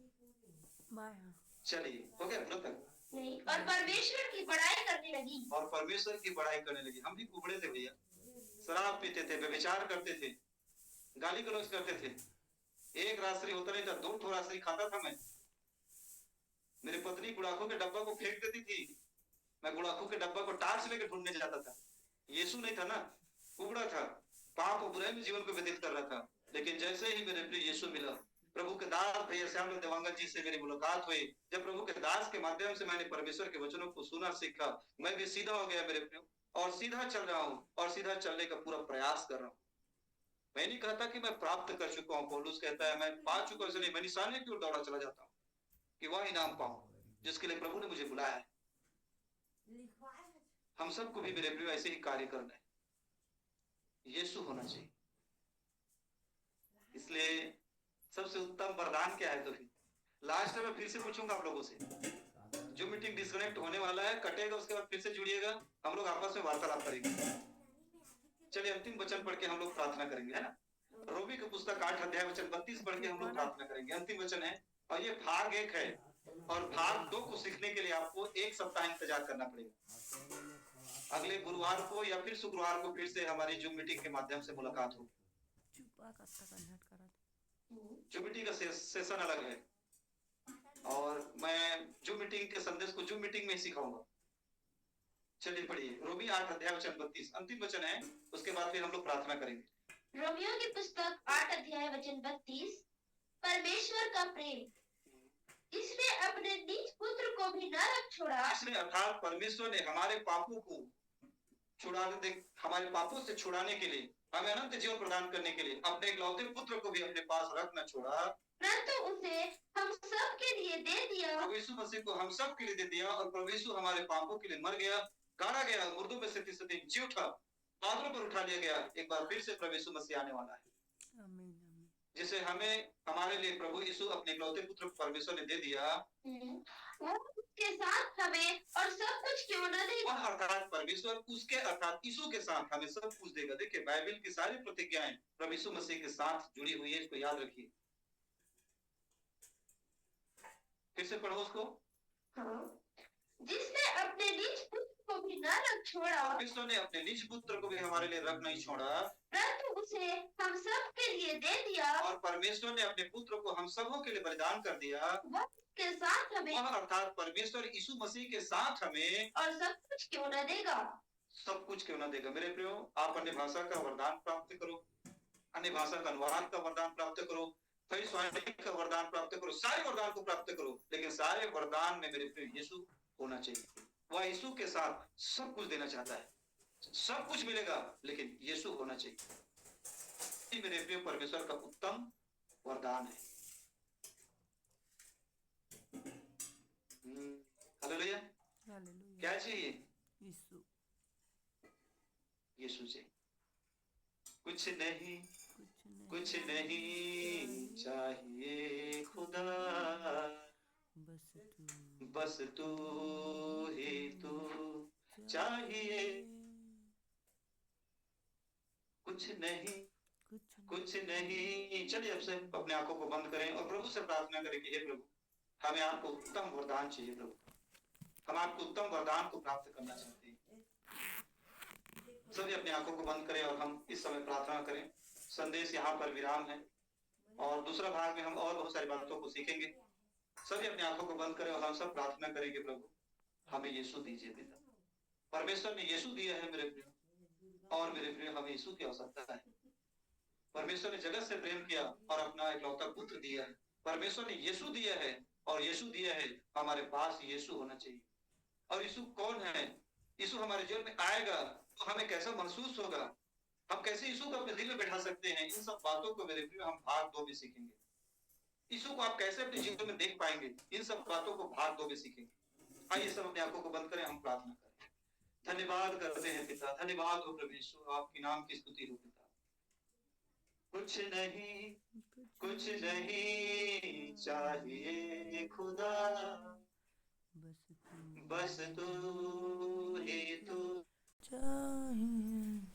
चलिए हो गया पूरा तक नहीं, और परमेश्वर की बड़ाई करने लगी। और परमेश्वर की बड़ाई करने लगी। हम भी कुबड़े थे भैया, शराब पीते थे, व्यभिचार करते थे, गाली गलौज करते थे, एक रात्रि होता नहीं था, 2 रात्रि खाता था मैं। मेरी पत्नी गुड़ाखों के डब्बा को फेंक देती थी, मैं गुड़ाखों के डब्बा को टार्च लेकर ढूंढने जाता था। यीशु नहीं था ना, कुबड़ा था, पाप और बुराई में जीवन को व्यतीत कर रहा था। लेकिन जैसे ही मेरे प्रिय यीशु मिला, प्रभु के दास भैया श्याम देवांगन जी से मेरी मुलाकात हुई, जब प्रभु के दास के माध्यम से मैंने परमेश्वर के वचनों को सुना सीखा, मैं भी सीधा हो गया मेरे प्रिय, और सीधा चल रहा हूँ और सीधा चलने का पूरा प्रयास कर रहा हूँ। मैं नहीं कहता कि मैं प्राप्त कर चुका हूँ, पौलुस कहता है मैं पा चुका हूँ, इसलिए मैं निशाने की ओर दौड़ा चला जाता हूँ कि वह इनाम पाऊं जिसके लिए प्रभु ने मुझे बुलाया है। हम सबको भी मेरे प्रिय ऐसे ही कार्य करना है, यीशु होना चाहिए। इसलिए सबसे उत्तम वरदान क्या है? तो फिर लास्ट में फिर से पूछूंगा आप लोगों से, जो मीटिंग डिस्कनेक्ट होने वाला है कटेगा, उसके बाद फिर से जुड़िएगा, हम लोग आपस में वार्तालाप करेंगे। चलिए अंतिम वचन पढ़ के हम लोग प्रार्थना करेंगे, है ना? रोमी की पुस्तक 8 अध्याय वचन 32 पढ़ के हम लोग प्रार्थना करेंगे। अंतिम वचन है और ये भाग 1 है, और भाग 2 को सीखने के लिए आपको 1 सप्ताह इंतजार करना पड़ेगा। अगले गुरुवार को या फिर शुक्रवार को फिर से हमारी जूम मीटिंग के माध्यम से मुलाकात होगी। जूम मीटिंग का सेशन अलग है, और मैं जूम मीटिंग के संदेश को जूम मीटिंग में ही सिखाऊंगा। चलिए पढ़िए रोमी 8 अध्याय वचन 32, अंतिम वचन है, उसके बाद फिर हम लोग प्रार्थना करेंगे। रोमियो की पुस्तक 8 अध्याय वचन 32, परमेश्वर का प्रेम, इसने अपने निज पुत्र को भी न रख छोड़ा। इसने अर्थात परमेश्वर ने हमारे पापों को छुड़ाने, हमारे पापों से छुड़ाने के लिए, हमें अनंत जीवन प्रदान करने के लिए अपने इकलौते पुत्र को भी अपने पास रख न छोड़ा, परंतु उसे हम सब के लिए दे दिया। प्रभु यीशु मसीह को हम सब के लिए दे दिया, और प्रभु यीशु हमारे पापों के लिए मर गया, गाड़ा गया, मुर्दों में से तीसरे दिन जी उठा, बादलों पर उठा लिया गया। एक बार फिर से प्रभु यीशु मसीह आने वाला है, जिसे हमें हमारे लिए प्रभु यीशु अपने इकलौते पुत्र परमेश्वर ने दे दिया। वो उसके साथ हमें और सब कुछ क्यों न देगा? अर्थात परमेश्वर उसके अर्थात यीशु के साथ हमें सब कुछ देगा। देखिए बाइबल की सारी प्रतिज्ञाएं प्रभु यीशु मसीह के साथ जुड़ी हुई है, इसको याद रखिए। फिर से पढ़ो उसको। हाँ। जिसने अपने निज पुत्र को भी न रख छोड़ा, परमेश्वर ने अपने निज पुत्र को भी हमारे लिए रख नहीं छोड़ा, परंतु उसे हम सब के लिए दे दिया। और परमेश्वर ने अपने पुत्र को हम सबों के लिए बलिदान कर दिया। वह के साथ हमें, अर्थात परमेश्वर यीशु मसीह के साथ हमें और सब कुछ क्यों न देगा? सब कुछ क्यों ना देगा। मेरे प्रियो, आप अन्य भाषा का वरदान प्राप्त करो, अन्य भाषा का अनुवाद का वरदान प्राप्त करो, भविष्यवाणी का वरदान प्राप्त करो, सारे वरदान को प्राप्त करो, लेकिन सारे वरदान में मेरे प्रियो यीशु होना चाहिए। वह यीशु के साथ सब कुछ देना चाहता है, सब कुछ मिलेगा, लेकिन यीशु होना चाहिए। मेरे प्रिय परमेश्वर का उत्तम वरदान है। हालेलुया। क्या चाहिए? यीशु। यीशु चाहिए। कुछ नहीं कुछ नहीं चाहिए खुदा, बस बस तू ही तू चाहिए। कुछ नहीं। चलिए अब से अपने आंखों को बंद करें और प्रभु से प्रार्थना करें कि हे प्रभु, हमें आपको उत्तम वरदान चाहिए। प्रभु, हम आपको उत्तम वरदान को प्राप्त करना चाहते हैं। सभी अपनी आंखों को बंद करें और हम इस समय प्रार्थना करें। संदेश यहाँ पर विराम है और दूसरा भाग में हम और बहुत सारी बातों को सीखेंगे। सभी अपनी आंखों को बंद करें और हम सब प्रार्थना करेंगे, प्रभु हमें यीशु दीजिए पिता। परमेश्वर ने यीशु दिया है मेरे प्रिय, और मेरे प्रिय हमें यीशु की आवश्यकता है। परमेश्वर ने जगत से प्रेम किया और अपना इकलौता पुत्र दिया है। परमेश्वर ने यीशु दिया है और यीशु दिया है, हमारे पास यीशु होना चाहिए। और यीशु कौन है? यीशु हमारे जीवन में आएगा तो हमें कैसा महसूस होगा, हम कैसे यीशु को अपने दिल में बैठा सकते हैं, इन सब बातों को मेरे प्रिय हम भाग 2 में सीखेंगे। यीशु को आप कैसे अपने जीवन में देख पाएंगे, इन सब बातों को भाग 2 में सीखेंगे। आइए सब अपनी आंखों को बंद करें, हम प्रार्थना करें। धन्यवाद करते हैं पिता, धन्यवाद हो प्रभु यीशु, आपके नाम की स्तुति हो पिता। कुछ नहीं चाहिए खुदा, बस तू ही तू चाहिए।